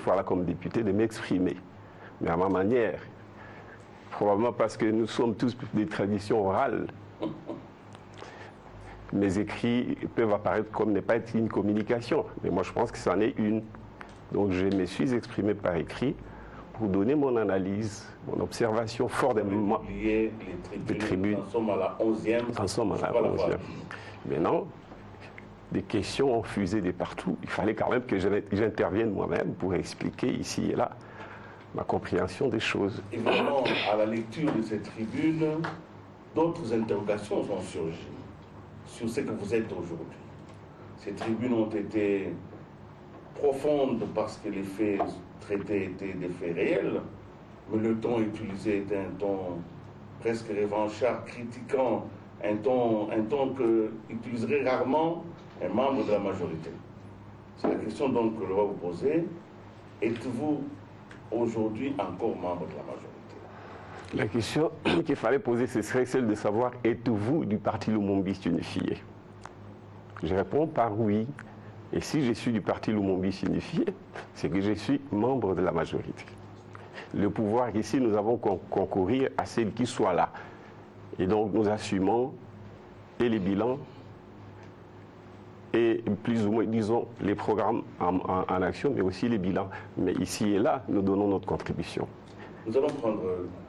fois-là comme député de m'exprimer, mais à ma manière. Probablement parce que nous sommes tous des traditions orales. Mes écrits peuvent apparaître comme ne pas être une communication, mais moi je pense que c'en est une. Donc je me suis exprimé par écrit pour donner mon analyse, mon observation fort des moments. Les tribunes, nous sommes à la 11e. Nous sommes à la 11e. Maintenant, des questions ont fusé de partout. Il fallait quand même que j'intervienne moi-même pour expliquer ici et là ma compréhension des choses. Évidemment, à la lecture de ces tribunes, d'autres interrogations ont surgi sur ce que vous êtes aujourd'hui. Ces tribunes ont été profondes parce que les faits traités étaient des faits réels, mais le ton utilisé était un ton presque revanchard, critiquant, un ton que utiliserait rarement un membre de la majorité. C'est la question donc que je vais vous poser. Êtes-vous aujourd'hui encore membre de la majorité? La question qu'il fallait poser, ce serait celle de savoir, êtes-vous du parti Lumumbiste unifié? Je réponds par oui. Et si je suis du parti Lumumbiste unifié, c'est que je suis membre de la majorité. Le pouvoir ici, nous avons concourir à celle qui soit là. Et donc nous assumons et les bilans et plus ou moins, disons, les programmes en action, mais aussi les bilans. Mais ici et là, nous donnons notre contribution. Nous allons prendre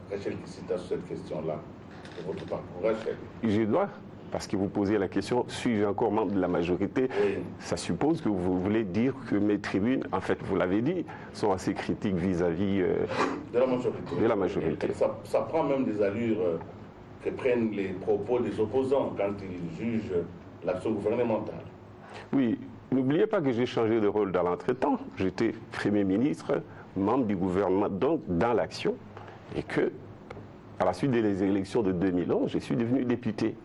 Rachel Kissita sur cette question-là, de votre parcours. Rachel. Je dois, parce que vous posez la question, suis-je encore membre de la majorité? Oui. Ça suppose que vous voulez dire que mes tribunes, en fait, vous l'avez dit, sont assez critiques vis-à-vis de la majorité. Ça prend même des allures que prennent les propos des opposants quand ils jugent l'action gouvernementale. Oui, n'oubliez pas que j'ai changé de rôle dans l'entretemps. J'étais Premier ministre, membre du gouvernement, donc dans l'action, et que, à la suite des élections de 2011, je suis devenu député.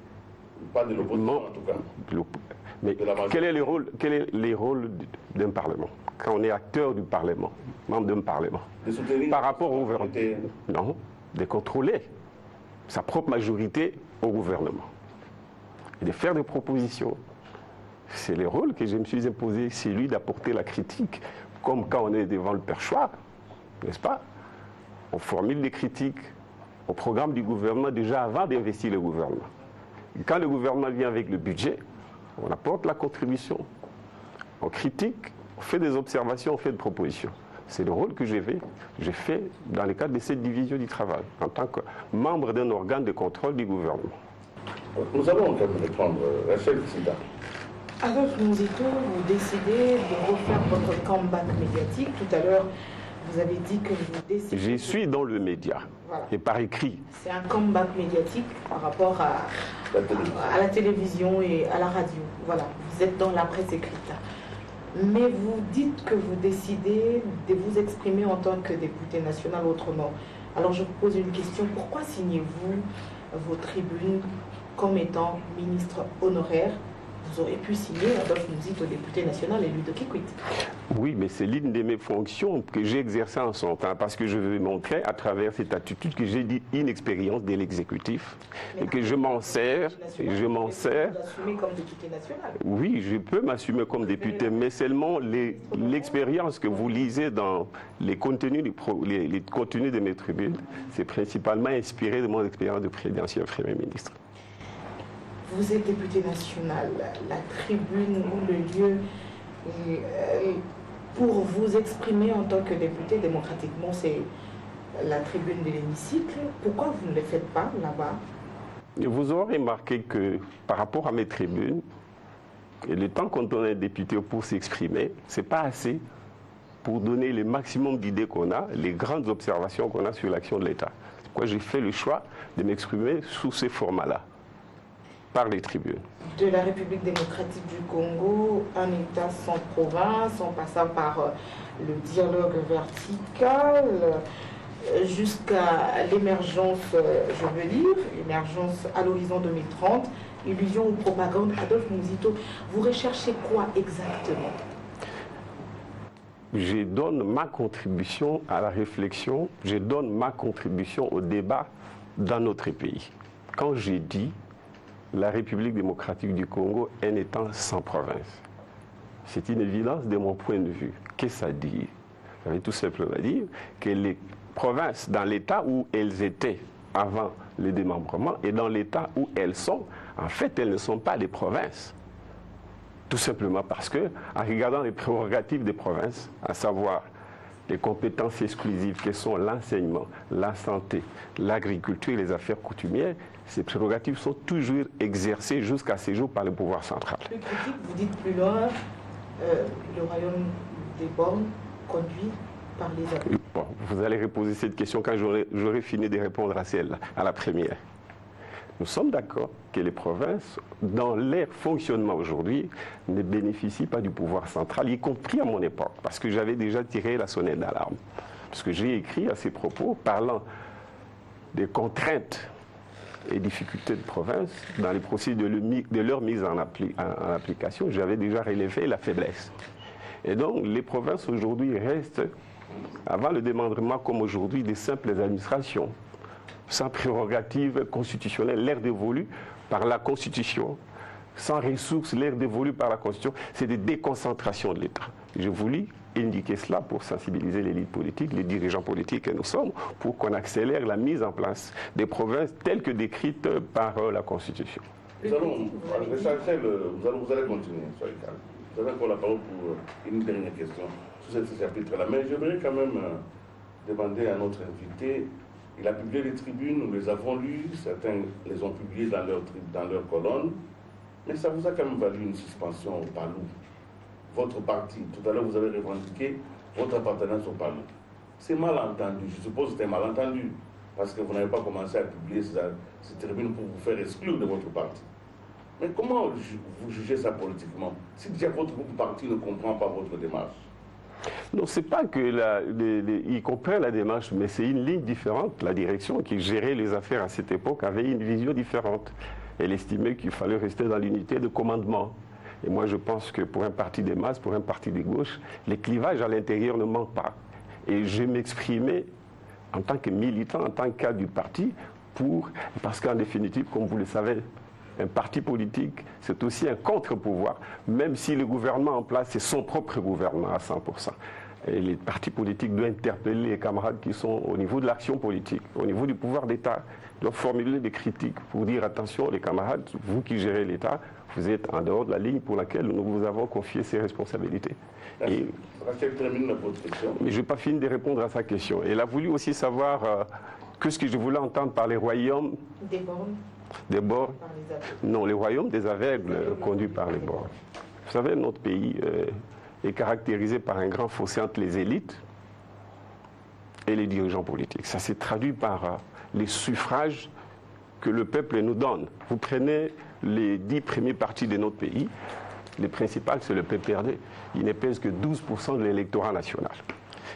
Pas de l'opposition, en tout cas. Mais quel est le rôle d'un Parlement? Quand on est acteur du Parlement, membre d'un Parlement, par rapport au gouvernement? Non, de contrôler sa propre majorité au gouvernement et de faire des propositions. C'est le rôle que je me suis imposé, c'est lui d'apporter la critique, comme quand on est devant le perchoir, n'est-ce pas? On formule des critiques au programme du gouvernement déjà avant d'investir le gouvernement. Et quand le gouvernement vient avec le budget, on apporte la contribution, on critique, on fait des observations, on fait des propositions. C'est le rôle que j'ai fait dans le cadre de cette division du travail, en tant que membre d'un organe de contrôle du gouvernement. Nous allons quand même répondre Rachel Kissita. Adolphe Muzito, vous décidez de refaire votre comeback médiatique. Tout à l'heure, vous avez dit que vous décidez... Je suis dans le média, voilà. Et par écrit. C'est un comeback médiatique par rapport à la télévision et à la radio. Voilà, vous êtes dans la presse écrite. Mais vous dites que vous décidez de vous exprimer en tant que député national autrement. Alors je vous pose une question, pourquoi signez-vous vos tribunes comme étant ministre honoraire? Vous auriez pu signer Adolphe Muzito, député national élu de Kikwit. Oui, mais c'est l'une de mes fonctions que j'ai exercées en son temps, parce que je veux montrer à travers cette attitude que j'ai dit une expérience de l'exécutif, et que je m'en sers, et je m'en sers. Vous assumez comme député national? Oui, je peux m'assumer comme député, mais seulement l'expérience que vous lisez dans les contenus de mes tribunes, c'est principalement inspiré de mon expérience de présidentiel Premier ministre. Vous êtes député national, la tribune ou le lieu pour vous exprimer en tant que député démocratiquement, c'est la tribune de l'hémicycle. Pourquoi vous ne le faites pas là-bas? Vous aurez remarqué que par rapport à mes tribunes, le temps quand on est député pour s'exprimer, ce n'est pas assez pour donner le maximum d'idées qu'on a, les grandes observations qu'on a sur l'action de l'État. C'est pourquoi j'ai fait le choix de m'exprimer sous ces formats-là, par les tribunes. De la République démocratique du Congo, un État sans province, en passant par le dialogue vertical, jusqu'à l'émergence, je veux dire, l'émergence à l'horizon 2030, illusion ou propagande. Adolphe Muzito, vous recherchez quoi exactement? Je donne ma contribution à la réflexion, je donne ma contribution au débat dans notre pays. Quand j'ai dit la République démocratique du Congo est un État sans province, c'est une évidence de mon point de vue. Qu'est-ce que ça dit? J'avais tout simplement dit que les provinces, dans l'état où elles étaient avant le démembrement et dans l'état où elles sont, en fait, elles ne sont pas des provinces. Tout simplement parce que, en regardant les prérogatives des provinces, à savoir les compétences exclusives que sont l'enseignement, la santé, l'agriculture et les affaires coutumières, ces prérogatives sont toujours exercées jusqu'à ce jour par le pouvoir central. Plus critique, vous dites plus loin, le royaume des bornes conduit par les aveugles. Bon, vous allez reposer cette question quand j'aurai fini de répondre à celle-là, à la première. Nous sommes d'accord que les provinces, dans leur fonctionnement aujourd'hui, ne bénéficient pas du pouvoir central, y compris à mon époque, parce que j'avais déjà tiré la sonnette d'alarme. Parce que j'ai écrit à ces propos, parlant des contraintes et difficultés de province, dans les procédures de leur mise en application, j'avais déjà relevé la faiblesse. Et donc, les provinces aujourd'hui restent, avant le démembrement comme aujourd'hui, des simples administrations, sans prérogative constitutionnelle, l'air dévolu par la Constitution, sans ressources, l'air dévolu par la Constitution, c'est des déconcentrations de l'État. Je voulais indiquer cela pour sensibiliser l'élite politique, les dirigeants politiques que nous sommes, pour qu'on accélère la mise en place des provinces telles que décrites par la Constitution. Vous allez continuer, soyez calme. Vous avez encore la parole pour une dernière question sur ce chapitre-là. Mais je voudrais quand même demander à notre invité. Il a publié les tribunes, nous les avons lues, certains les ont publiées dans leur colonne, mais ça vous a quand même valu une suspension au PALU. Votre parti, tout à l'heure vous avez revendiqué votre appartenance au PALU. C'est mal entendu, je suppose que c'était mal entendu, parce que vous n'avez pas commencé à publier ces tribunes pour vous faire exclure de votre parti. Mais comment vous jugez ça politiquement, si déjà votre parti ne comprend pas votre démarche? Non, c'est pas que il comprend la démarche, mais c'est une ligne différente. La direction qui gérait les affaires à cette époque avait une vision différente. Elle estimait qu'il fallait rester dans l'unité de commandement. Et moi, je pense que pour un parti des masses, pour un parti des gauches, les clivages à l'intérieur ne manquent pas. Et je m'exprimais en tant que militant, en tant que cadre du parti, parce qu'en définitive, comme vous le savez, un parti politique, c'est aussi un contre-pouvoir, même si le gouvernement en place, c'est son propre gouvernement à 100%. Et les partis politiques doivent interpeller les camarades qui sont au niveau de l'action politique, au niveau du pouvoir d'État, doivent formuler des critiques pour dire attention les camarades, vous qui gérez l'État, vous êtes en dehors de la ligne pour laquelle nous vous avons confié ces responsabilités. Et, mais je n'ai pas fini de répondre à sa question. Elle a voulu aussi savoir ce que je voulais entendre par les royaumes des bornes. Des bords? Non, les royaumes des aveugles conduits par les bords. Vous savez, notre pays est caractérisé par un grand fossé entre les élites et les dirigeants politiques. Ça s'est traduit par les suffrages que le peuple nous donne. Vous prenez les 10 premiers partis de notre pays, les principales, c'est le PPRD. Il ne pèse que 12% de l'électorat national.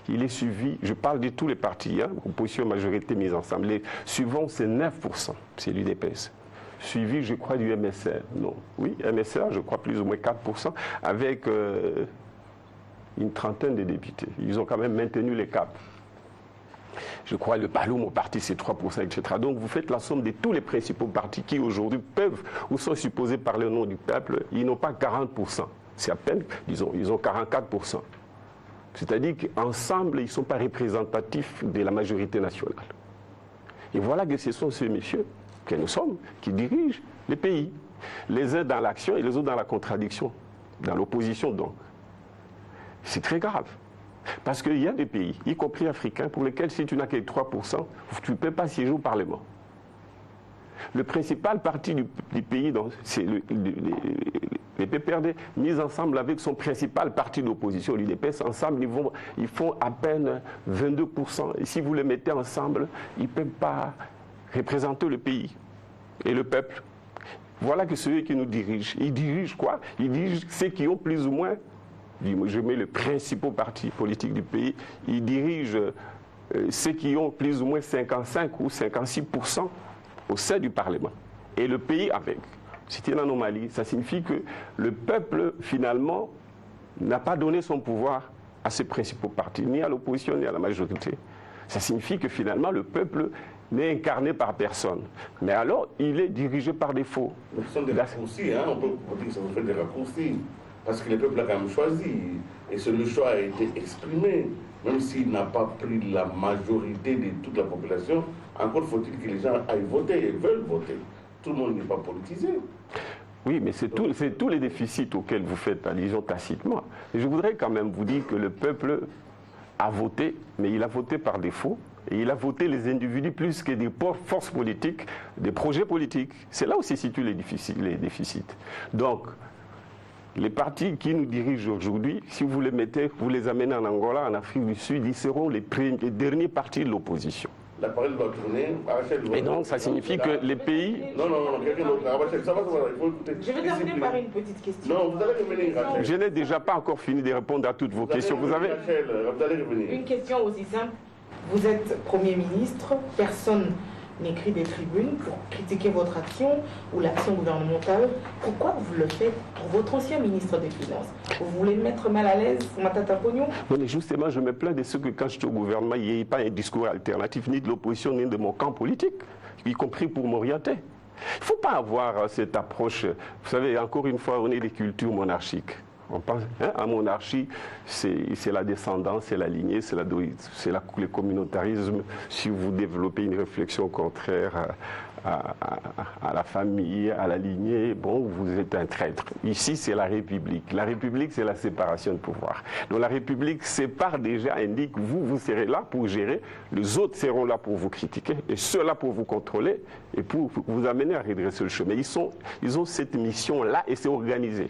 Il est suivi, je parle de tous les partis, opposition majorité mise ensemble. Les suivants, c'est 9%, c'est l'UDPS. Suivi, je crois, du MSR. Non, oui, MSR, je crois plus ou moins 4%, avec une trentaine de députés. Ils ont quand même maintenu les caps. Je crois le PALU, mon parti, c'est 3%, etc. Donc vous faites la somme de tous les principaux partis qui aujourd'hui peuvent ou sont supposés parler au nom du peuple. Ils n'ont pas 40%. C'est à peine, ils ont 44%. C'est-à-dire qu'ensemble, ils ne sont pas représentatifs de la majorité nationale. Et voilà que ce sont ces messieurs que nous sommes qui dirigent les pays. Les uns dans l'action et les autres dans la contradiction, dans l'opposition donc. C'est très grave. Parce qu'il y a des pays, y compris africains, pour lesquels si tu n'as que 3%, tu ne peux pas siéger au Parlement. Le principal parti du pays, c'est les PPRD, mis ensemble avec son principal parti d'opposition, l'UDPS, ensemble, ils font à peine 22%. Et si vous les mettez ensemble, ils ne peuvent pas représenter le pays et le peuple. Voilà que ceux qui nous dirigent. Ils dirigent quoi? Ils dirigent ceux qui ont plus ou moins, je mets le principal parti politique du pays, ils dirigent ceux qui ont plus ou moins 55 ou 56% au sein du Parlement. Et le pays avec. C'est une anomalie. Ça signifie que le peuple, finalement, n'a pas donné son pouvoir à ces principaux partis, ni à l'opposition, ni à la majorité. Ça signifie que finalement, le peuple n'est incarné par personne. Mais alors, il est dirigé par défaut. Ce sont des raccourcis, hein? On peut dire que ça vous fait des raccourcis. Parce que le peuple a quand même choisi. Et le choix a été exprimé. même s'il n'a pas pris la majorité de toute la population, encore faut-il que les gens aillent voter et veulent voter. Tout le monde n'est pas politisé. Oui, mais c'est tous les déficits auxquels vous faites allusion tacitement. Et je voudrais quand même vous dire que le peuple a voté, mais il a voté par défaut. Et il a voté les individus plus que des forces politiques, des projets politiques. C'est là où se situent les déficits. Donc, les partis qui nous dirigent aujourd'hui, si vous les mettez, vous les amenez en Angola, en Afrique du Sud, ils seront les derniers partis de l'opposition. La parole doit tourner. Et donc, ça signifie que les pays... Non, quelqu'un d'autre. Ça va, il faut écouter. Je vais terminer par une petite question. Non, vous allez revenir, Rachel. Je n'ai déjà pas encore fini de répondre à toutes vos questions. Vous allez revenir. Une question aussi simple. Vous êtes Premier ministre, personne n'écrit des tribunes pour critiquer votre action ou l'action gouvernementale. Pourquoi vous le faites pour votre ancien ministre des Finances? Vous voulez me mettre mal à l'aise, Matata Pognon? Oui, mais justement, je me plains de ce que quand j'étais au gouvernement, il n'y ait pas un discours alternatif, ni de l'opposition, ni de mon camp politique, y compris pour m'orienter. Il ne faut pas avoir cette approche. Vous savez, encore une fois, on est des cultures monarchiques. On pense, à monarchie, c'est la descendance, c'est la lignée, c'est le communautarisme. Si vous développez une réflexion contraire à la famille, à la lignée, bon, vous êtes un traître. Ici, c'est la République. La République, c'est la séparation de pouvoir. Donc la République sépare déjà, indique, vous serez là pour gérer, les autres seront là pour vous critiquer, et ceux-là pour vous contrôler, et pour vous amener à redresser le chemin. Ils ont cette mission-là, et c'est organisé.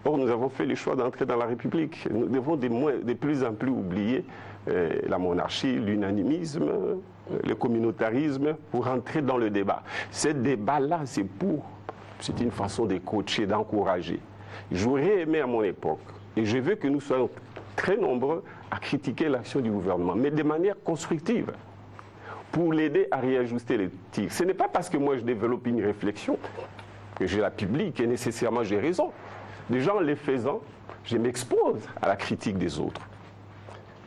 Or, nous avons fait le choix d'entrer dans la République. Nous devons de plus en plus oublier la monarchie, l'unanimisme, le communautarisme pour entrer dans le débat. Ce débat-là, c'est une façon de coacher, d'encourager. J'aurais aimé à mon époque, et je veux que nous soyons très nombreux à critiquer l'action du gouvernement, mais de manière constructive, pour l'aider à réajuster les tirs. Ce n'est pas parce que moi je développe une réflexion que je la publie que nécessairement j'ai raison. Déjà, en les faisant, je m'expose à la critique des autres.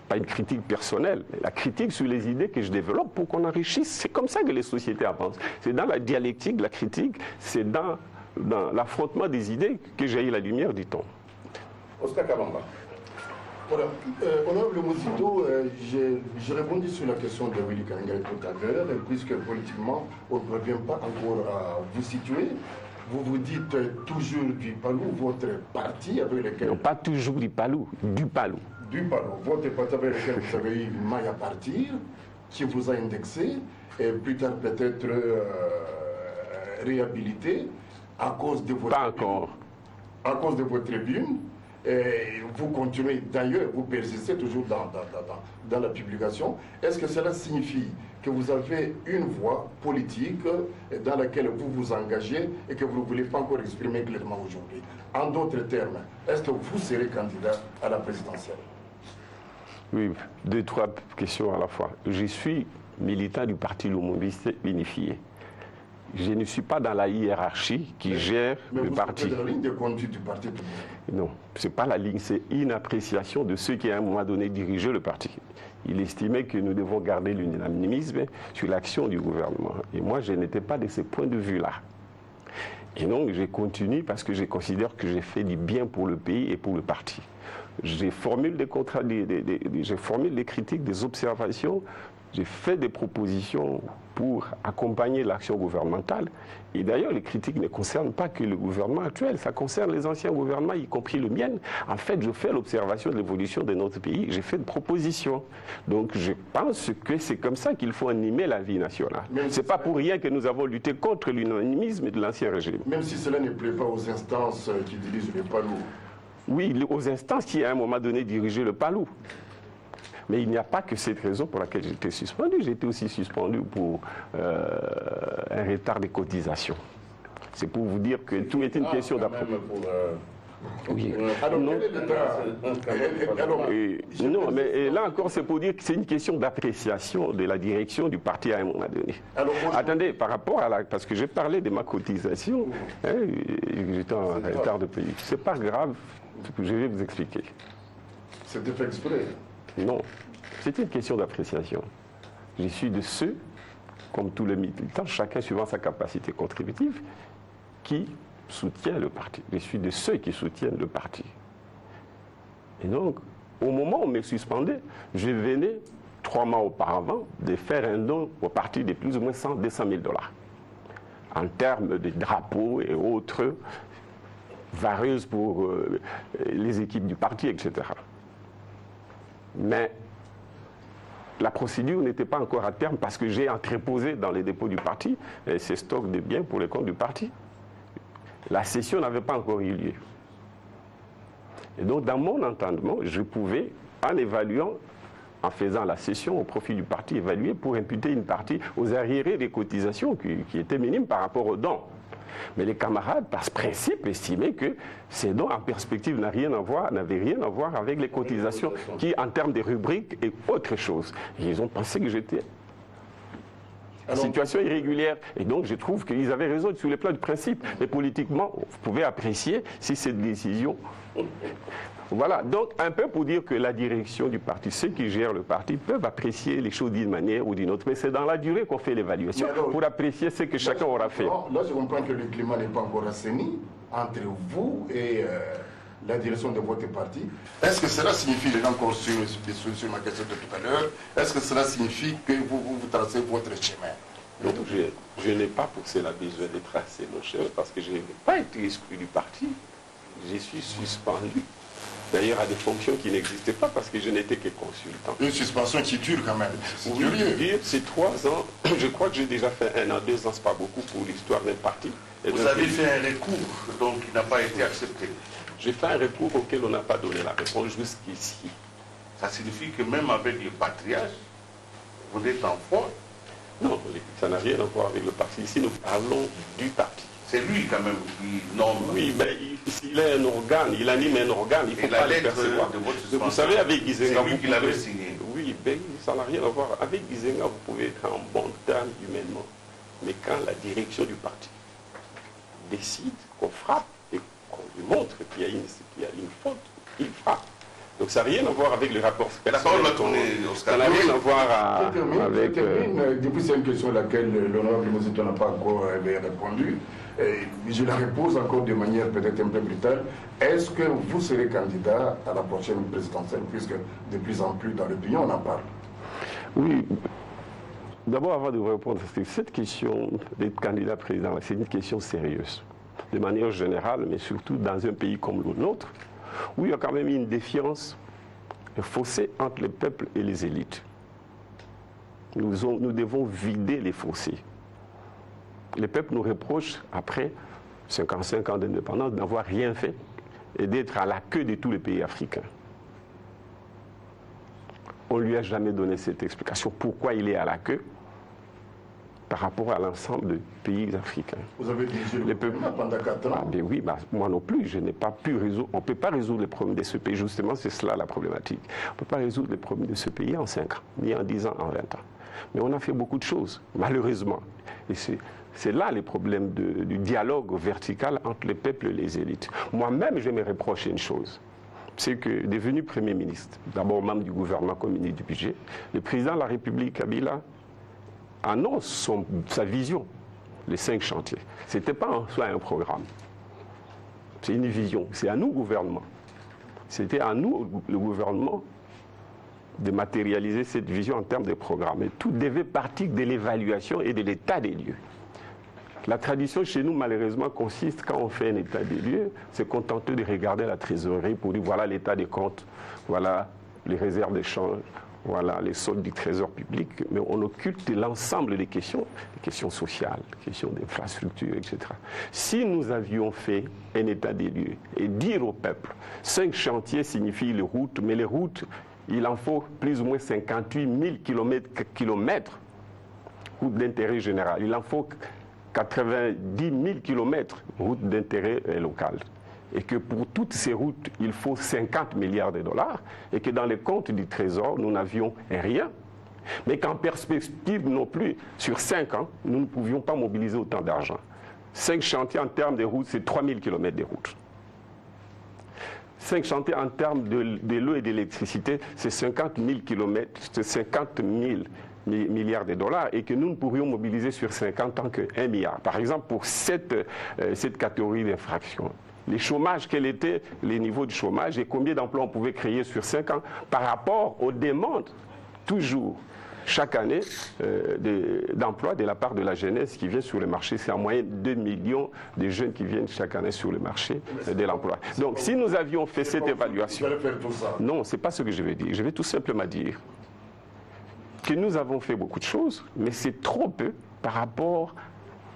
Pas une critique personnelle, mais la critique sur les idées que je développe pour qu'on enrichisse. C'est comme ça que les sociétés avancent. C'est dans la dialectique, la critique, c'est dans l'affrontement des idées que jaillit la lumière du temps. Oscar Kabamba. Voilà. Honorable Mozito, j'ai répondu sur la question de Willy Kanengele tout à l'heure, puisque politiquement, on ne parvient pas encore à vous situer. Vous vous dites toujours du Palou, votre parti avec lequel... Non, pas toujours du Palou, du Palou. Du Palou, votre parti avec lequel vous avez eu une maille à partir, qui vous a indexé, et plus tard peut-être réhabilité à cause de votre... Pas encore. À cause de votre tribune. Et vous continuez, d'ailleurs, vous persistez toujours dans la publication. Est-ce que cela signifie que vous avez une voix politique dans laquelle vous vous engagez et que vous ne voulez pas encore exprimer clairement aujourd'hui? En d'autres termes, est-ce que vous serez candidat à la présidentielle? Oui, 2-3 questions à la fois. Je suis militant du Parti Lumumbiste unifié. Je ne suis pas dans la hiérarchie qui gère le parti. Mais vous êtes dans la ligne de conduite du parti. Non, ce n'est pas la ligne, c'est une appréciation de ceux qui à un moment donné dirigeaient le parti. Il estimait que nous devons garder l'unanimisme sur l'action du gouvernement. Et moi, je n'étais pas de ce point de vue-là. Et donc, je continue parce que je considère que j'ai fait du bien pour le pays et pour le parti. Je formule des critiques, des observations. J'ai fait des propositions pour accompagner l'action gouvernementale. Et d'ailleurs, les critiques ne concernent pas que le gouvernement actuel, ça concerne les anciens gouvernements, y compris le mien. En fait, je fais l'observation de l'évolution de notre pays, j'ai fait des propositions. Donc, je pense que c'est comme ça qu'il faut animer la vie nationale. Ce n'est pas pour rien que nous avons lutté contre l'unanimisme de l'ancien régime. Même si cela ne plaît pas aux instances qui dirigent le Palou. Oui, aux instances qui, à un moment donné, dirigeaient le Palou. Mais il n'y a pas que cette raison pour laquelle j'ai été suspendu. J'ai été aussi suspendu pour un retard de cotisation. C'est pour vous dire que tout est une question d'après. Oui. Alors, non. Quel est Non, mais là encore, c'est pour dire que c'est une question d'appréciation de la direction du parti à un moment donné. Alors, attendez, par rapport à la... Parce que j'ai parlé de ma cotisation, j'étais en retard de payer. C'est pas grave, je vais vous expliquer. C'était fait exprès. Non, c'est une question d'appréciation. Je suis de ceux, comme tous les militants, chacun suivant sa capacité contributive, qui soutient le parti. Je suis de ceux qui soutiennent le parti. Et donc, au moment où on me suspendait, je venais 3 mois auparavant de faire un don au parti de plus ou moins 200 000 $. En termes de drapeaux et autres vareuses pour les équipes du parti, etc. Mais la procédure n'était pas encore à terme parce que j'ai entreposé dans les dépôts du parti ces stocks de biens pour les comptes du parti. La session n'avait pas encore eu lieu. Et donc, dans mon entendement, je pouvais, en évaluant, en faisant la session au profit du parti, évaluer pour imputer une partie aux arriérés des cotisations qui étaient minimes par rapport aux dons. Mais les camarades, par principe, estimaient que ces dons en perspective n'avaient rien à voir avec les cotisations qui, en termes de rubriques, est autre chose. Et ils ont pensé que j'étais en situation irrégulière. Et donc, je trouve qu'ils avaient raison sur le plan du principe. Mais politiquement, vous pouvez apprécier si cette décision... Voilà, donc un peu pour dire que la direction du parti, ceux qui gèrent le parti, peuvent apprécier les choses d'une manière ou d'une autre, mais c'est dans la durée qu'on fait l'évaluation pour apprécier ce que chacun aura fait. Là, je comprends que le climat n'est pas encore assaini entre vous et la direction de votre parti. Est-ce que cela signifie, j'ai encore sur ma question de tout à l'heure, est-ce que cela signifie que vous tracez votre chemin? Donc, je n'ai pas pour cela besoin de tracer mon chemin parce que je n'ai pas été exclu du parti. Je suis suspendu. D'ailleurs, à des fonctions qui n'existaient pas parce que je n'étais que consultant. Une suspension qui dure quand même. C'est curieux. C'est 3 ans. Je crois que j'ai déjà fait 1 an, 2 ans, c'est pas beaucoup pour l'histoire d'un parti. Vous avez fait un recours, donc il n'a pas été accepté. J'ai fait un recours auquel on n'a pas donné la réponse jusqu'ici. Ça signifie que même avec le patriarche, vous êtes en foi? Non, ça n'a rien à voir avec le parti. Ici, nous parlons du parti. C'est lui quand même qui nomme. Oui, mais il est un organe, il anime un organe, il ne faut pas le percevoir. Vous savez, avec Gizenga, c'est lui qui l'avait signé. Oui, ben, ça n'a rien à voir. Avec Gizenga, vous pouvez être en bon terme humainement. Mais quand la direction du parti décide qu'on frappe et qu'on lui montre qu'il y a une faute, il frappe. Donc ça n'a rien à voir avec le rapport. Mais la parole va tourner, Oscar. Ça n'a rien à voir avec... Depuis, c'est une question à laquelle l'honorable Mosito n'a pas encore répondu. Je la repose encore de manière peut-être un peu brutale. Est-ce que vous serez candidat à la prochaine présidentielle, puisque de plus en plus dans l'opinion on en parle? Oui. D'abord, avant de vous répondre, cette question d'être candidat président, c'est une question sérieuse. De manière générale, mais surtout dans un pays comme le nôtre, où il y a quand même une défiance, un fossé entre le peuple et les élites. Nous devons vider les fossés. Le peuple nous reproche, après 55 ans d'indépendance, d'avoir rien fait et d'être à la queue de tous les pays africains. On ne lui a jamais donné cette explication. Pourquoi il est à la queue par rapport à l'ensemble des pays africains. Vous avez dirigé le peuple pendant 4 ans. Ah, bien oui, moi non plus, je n'ai pas pu résoudre. On ne peut pas résoudre les problèmes de ce pays. Justement, c'est cela la problématique. On ne peut pas résoudre les problèmes de ce pays en 5 ans, ni en 10 ans, en 20 ans. Mais on a fait beaucoup de choses, malheureusement. Et c'est là les problèmes du dialogue vertical entre les peuples et les élites. Moi-même, je me reproche une chose. C'est que, devenu Premier ministre, d'abord membre du gouvernement comme ministre du budget, le président de la République, Kabila, annonce sa vision, les 5 chantiers. Ce n'était pas en soi un programme. C'est une vision. C'est à nous, gouvernement. C'était à nous, le gouvernement, de matérialiser cette vision en termes de programme. Et tout devait partir de l'évaluation et de l'état des lieux. La tradition chez nous, malheureusement, consiste, quand on fait un état des lieux, c'est contenter de regarder la trésorerie pour dire voilà l'état des comptes, voilà les réserves d'échange, voilà les soldes du trésor public, mais on occulte l'ensemble des questions sociales, des questions d'infrastructure, etc. Si nous avions fait un état des lieux et dire au peuple, 5 chantiers signifient les routes, mais les routes, il en faut plus ou moins 58 000 kilomètres, routes d'intérêt général. Il en faut 90 000 kilomètres, routes d'intérêt local. Et que pour toutes ces routes, il faut 50 milliards de dollars, et que dans les comptes du Trésor, nous n'avions rien, mais qu'en perspective non plus, sur 5 ans, nous ne pouvions pas mobiliser autant d'argent. 5 chantiers en termes de routes, c'est 3 000 kilomètres de routes. 5 chantiers en termes de l'eau et d'électricité, c'est 50 000 kilomètres, c'est 50 000 milliards de dollars, et que nous ne pourrions mobiliser sur 50 ans que 1 milliard. Par exemple, pour cette catégorie d'infractions, les chômages, quels étaient les niveaux de chômage et combien d'emplois on pouvait créer sur 5 ans par rapport aux demandes, toujours, chaque année, d'emplois de la part de la jeunesse qui vient sur le marché. C'est en moyenne 2 millions de jeunes qui viennent chaque année sur le marché de l'emploi. Donc si nous avions fait cette évaluation... Non, ce n'est pas ce que je veux dire. Je vais tout simplement dire que nous avons fait beaucoup de choses, mais c'est trop peu par rapport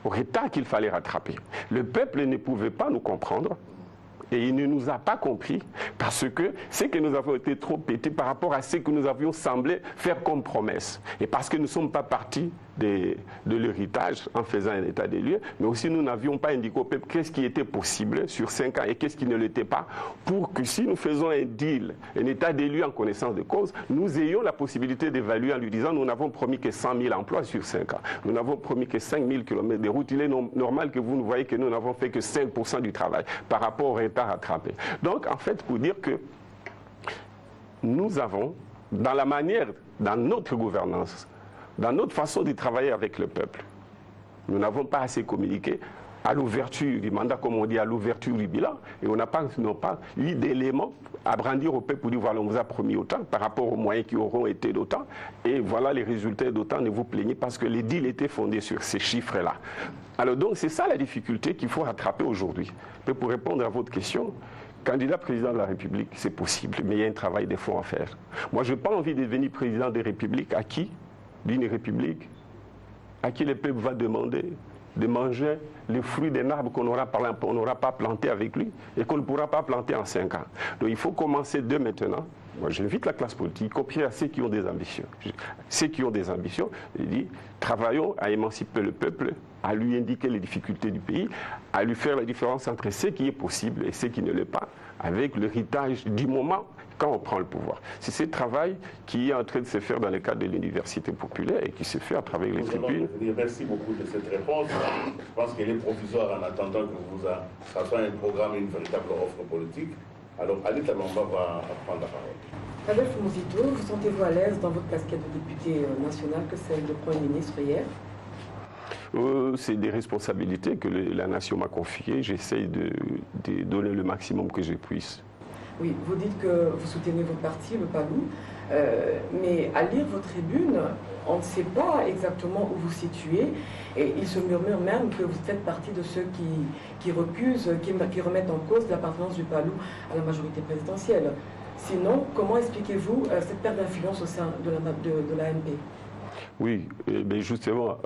au retard qu'il fallait rattraper. Le peuple ne pouvait pas nous comprendre et il ne nous a pas compris parce que c'est que nous avons été trop pétés par rapport à ce que nous avions semblé faire comme promesse. Et parce que nous ne sommes pas partis de l'héritage en faisant un état des lieux, mais aussi nous n'avions pas indiqué au peuple qu'est-ce qui était possible sur 5 ans et qu'est-ce qui ne l'était pas, pour que si nous faisons un deal, un état des lieux en connaissance de cause, nous ayons la possibilité d'évaluer en lui disant nous n'avons promis que 100 000 emplois sur 5 ans, nous n'avons promis que 5 000 km de route. Il est normal que vous ne voyez que nous n'avons fait que 5% du travail par rapport au retard rattrapé. Donc en fait, pour dire que nous avons, dans la manière, dans notre gouvernance, dans notre façon de travailler avec le peuple, nous n'avons pas assez communiqué à l'ouverture du mandat, comme on dit, à l'ouverture du bilan, et on n'a pas eu d'éléments à brandir au peuple pour dire voilà, on vous a promis autant par rapport aux moyens qui auront été d'autant, et voilà les résultats d'autant, ne vous plaignez parce que les deals étaient fondés sur ces chiffres-là. Alors donc c'est ça la difficulté qu'il faut rattraper aujourd'hui. Mais pour répondre à votre question, candidat président de la République, c'est possible, mais il y a un travail de fond à faire. Moi, je n'ai pas envie de devenir président de la République à qui, d'une République, à qui le peuple va demander de manger les fruits d'un arbre qu'on n'aura pas planté avec lui et qu'on ne pourra pas planter en 5 ans. Donc il faut commencer dès maintenant. Moi, j'invite la classe politique, y compris à ceux qui ont des ambitions. Ceux qui ont des ambitions, je dis, travaillons à émanciper le peuple, à lui indiquer les difficultés du pays, à lui faire la différence entre ce qui est possible et ce qui ne l'est pas, avec l'héritage du moment quand on prend le pouvoir. C'est ce travail qui est en train de se faire dans le cadre de l'université populaire et qui se fait à travers les tribunes. Merci beaucoup de cette réponse. Je pense qu'elle est provisoire en attendant que ça soit un programme et une véritable offre politique. Alors, Ali Talomba va prendre la parole. Adolphe Muzito, vous sentez-vous à l'aise dans votre casquette de député national que celle de Premier ministre hier? C'est des responsabilités que la nation m'a confiées. J'essaie de donner le maximum que je puisse. Oui, vous dites que vous soutenez votre parti, le PALU, mais à lire vos tribunes, on ne sait pas exactement où vous situez, et il se murmure même que vous faites partie de ceux qui recusent, qui remettent en cause l'appartenance du PALU à la majorité présidentielle. Sinon, comment expliquez-vous cette perte d'influence au sein de l'AMP? Oui, mais justement,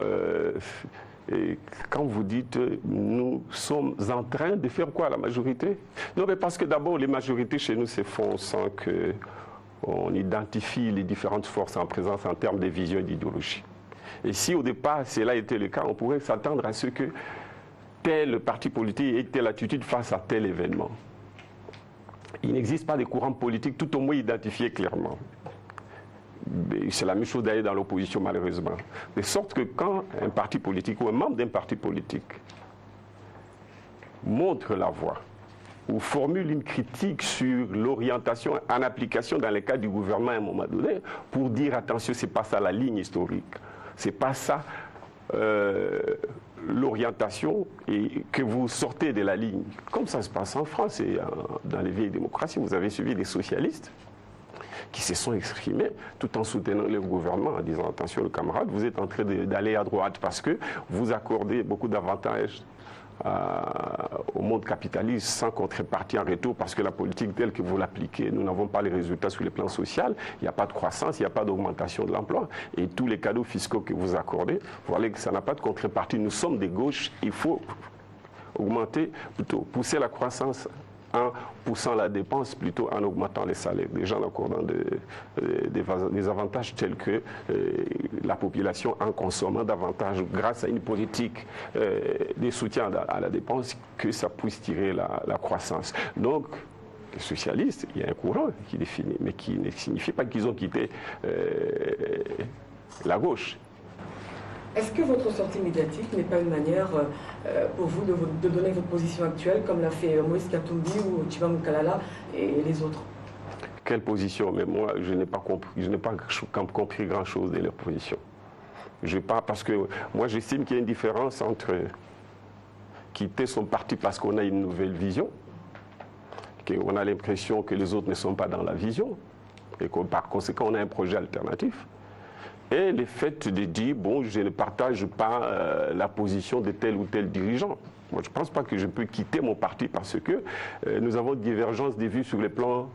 et quand vous dites nous sommes en train de faire quoi, la majorité? Non, mais parce que d'abord, les majorités chez nous se font sans qu'on identifie les différentes forces en présence en termes de vision et d'idéologie. Et si au départ, cela était le cas, on pourrait s'attendre à ce que tel parti politique ait telle attitude face à tel événement. Il n'existe pas de courant politique tout au moins identifié clairement. C'est la même chose d'ailleurs dans l'opposition, malheureusement. De sorte que quand un parti politique ou un membre d'un parti politique montre la voie ou formule une critique sur l'orientation en application dans le cadre du gouvernement à un moment donné, pour dire attention, c'est pas ça la ligne historique, c'est pas ça l'orientation, et que vous sortez de la ligne, comme ça se passe en France et dans les vieilles démocraties. Vous avez suivi des socialistes qui se sont exprimés tout en soutenant le gouvernement en disant attention le camarade, vous êtes en train d'aller à droite parce que vous accordez beaucoup d'avantages au monde capitaliste sans contrepartie en retour, parce que la politique telle que vous l'appliquez, nous n'avons pas les résultats sur le plan social, il n'y a pas de croissance, il n'y a pas d'augmentation de l'emploi, et tous les cadeaux fiscaux que vous accordez, vous voyez que ça n'a pas de contrepartie. Nous sommes des gauches, il faut augmenter, plutôt pousser la croissance en poussant la dépense, plutôt en augmentant les salaires, déjà en accordant des avantages tels que la population en consommant davantage grâce à une politique de soutien à la dépense, que ça puisse tirer la croissance. Donc, les socialistes, il y a un courant qui définit, mais qui ne signifie pas qu'ils ont quitté la gauche. Est-ce que votre sortie médiatique n'est pas une manière pour vous de donner votre position actuelle, comme l'a fait Moïse Katumbi ou Tchiba Moukalala et les autres? Quelle position? Mais moi, je n'ai pas compris grand-chose de leur position. Parce que moi, j'estime qu'il y a une différence entre quitter son parti parce qu'on a une nouvelle vision qu'on a l'impression que les autres ne sont pas dans la vision, et que par conséquent, on a un projet alternatif. Et le fait de dire, bon, je ne partage pas la position de tel ou tel dirigeant. Moi, je ne pense pas que je peux quitter mon parti parce que nous avons divergence des vues sur les plans.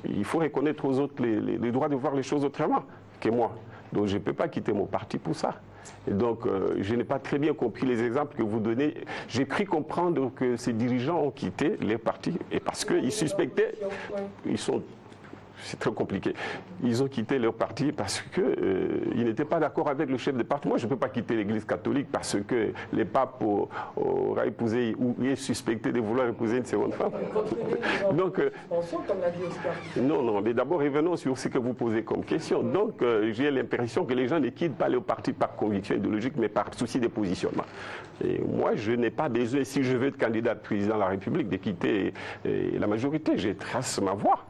Il faut reconnaître aux autres les droits de voir les choses autrement que moi. Donc, je ne peux pas quitter mon parti pour ça. Et donc, je n'ai pas très bien compris les exemples que vous donnez. J'ai cru comprendre que ces dirigeants ont quitté les partis et parce qu'ils suspectaient, ils sont... C'est très compliqué. Ils ont quitté leur parti parce qu'ils n'étaient pas d'accord avec le chef de parti. Moi, je ne peux pas quitter l'Église catholique parce que le pape aura épousé ou est suspecté de vouloir épouser une seconde femme. Donc, non, mais d'abord, revenons sur ce que vous posez comme question. Donc, j'ai l'impression que les gens ne quittent pas leur parti par conviction idéologique, mais par souci de positionnement. Et moi, je n'ai pas besoin, si je veux être candidat président de la République, de quitter la majorité. Je trace ma voie.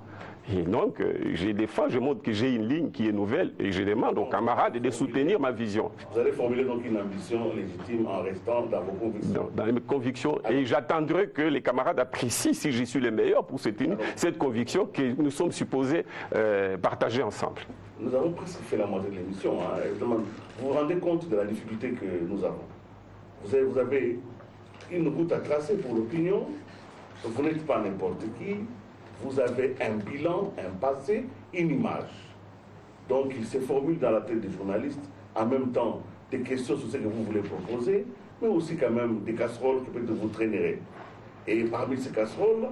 Et donc, je défends, je montre que j'ai une ligne qui est nouvelle et je demande aux camarades de soutenir ma vision. Vous allez formuler donc une ambition légitime en restant dans vos convictions. Dans mes convictions. Et j'attendrai que les camarades apprécient si je suis le meilleur pour soutenir cette conviction que nous sommes supposés partager ensemble. Nous avons presque fait la moitié de l'émission. Hein. Vous vous rendez compte de la difficulté que nous avons. Vous avez une route à tracer pour l'opinion. Vous n'êtes pas n'importe qui. Vous avez un bilan, un passé, une image. Donc il se formule dans la tête des journalistes, en même temps des questions sur ce que vous voulez proposer, mais aussi quand même des casseroles qui peuvent vous traîner. Et parmi ces casseroles,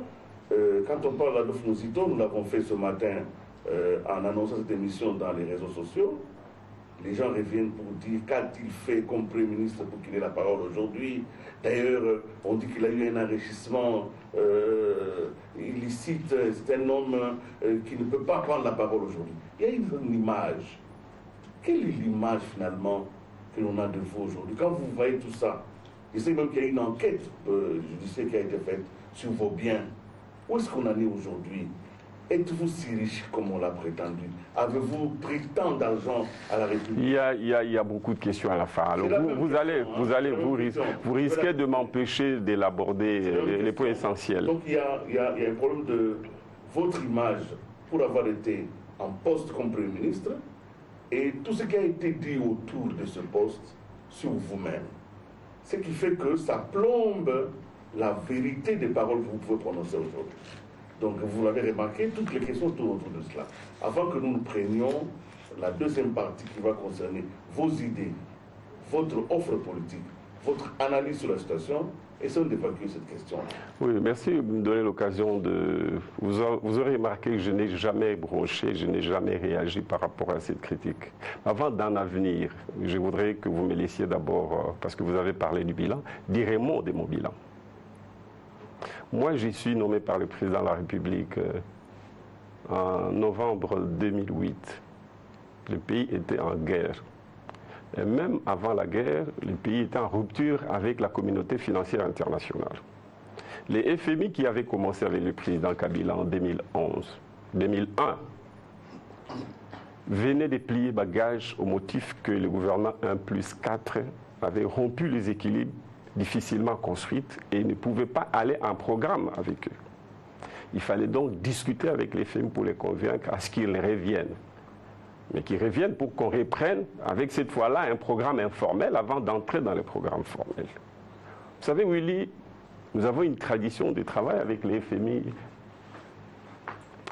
quand on parle d'Adolphe Nozito, nous l'avons fait ce matin en annonçant cette émission dans les réseaux sociaux, les gens reviennent pour dire qu'a-t-il fait comme Premier ministre pour qu'il ait la parole aujourd'hui. D'ailleurs, on dit qu'il a eu un enrichissement illicite. C'est un homme qui ne peut pas prendre la parole aujourd'hui. Il y a une image. Quelle est l'image finalement que l'on a de vous aujourd'hui? Quand vous voyez tout ça, je sais même qu'il y a une enquête judiciaire qui a été faite sur vos biens. Où est-ce qu'on en est aujourd'hui? Êtes-vous si riche comme on l'a prétendu? Avez-vous pris tant d'argent à la République? Il y a beaucoup de questions à la fin. Alors vous risquez de m'empêcher de l'aborder, les points essentiels. Donc il y a un problème de votre image pour avoir été en poste comme Premier ministre et tout ce qui a été dit autour de ce poste sur vous-même. Ce qui fait que ça plombe la vérité des paroles que vous pouvez prononcer aujourd'hui. Donc, vous l'avez remarqué, toutes les questions tournent autour de cela. Avant que nous prenions la deuxième partie qui va concerner vos idées, votre offre politique, votre analyse sur la situation, essayons d'évacuer cette question. Oui, merci de me donner l'occasion de... Vous aurez remarqué que je n'ai jamais bronché, je n'ai jamais réagi par rapport à cette critique. Avant d'en avenir, je voudrais que vous me laissiez d'abord, parce que vous avez parlé du bilan, dire un mot de mon bilan. Moi, j'y suis nommé par le président de la République en novembre 2008. Le pays était en guerre. Et même avant la guerre, le pays était en rupture avec la communauté financière internationale. Les FMI qui avaient commencé avec le président Kabila en 2001, venaient de plier bagages au motif que le gouvernement 1+4 avait rompu les équilibres difficilement construite et ne pouvait pas aller en programme avec eux. Il fallait donc discuter avec les FMI pour les convaincre à ce qu'ils reviennent. Mais qu'ils reviennent pour qu'on reprenne avec cette fois-là un programme informel avant d'entrer dans le programme formel. Vous savez, Willy, nous avons une tradition de travail avec les FMI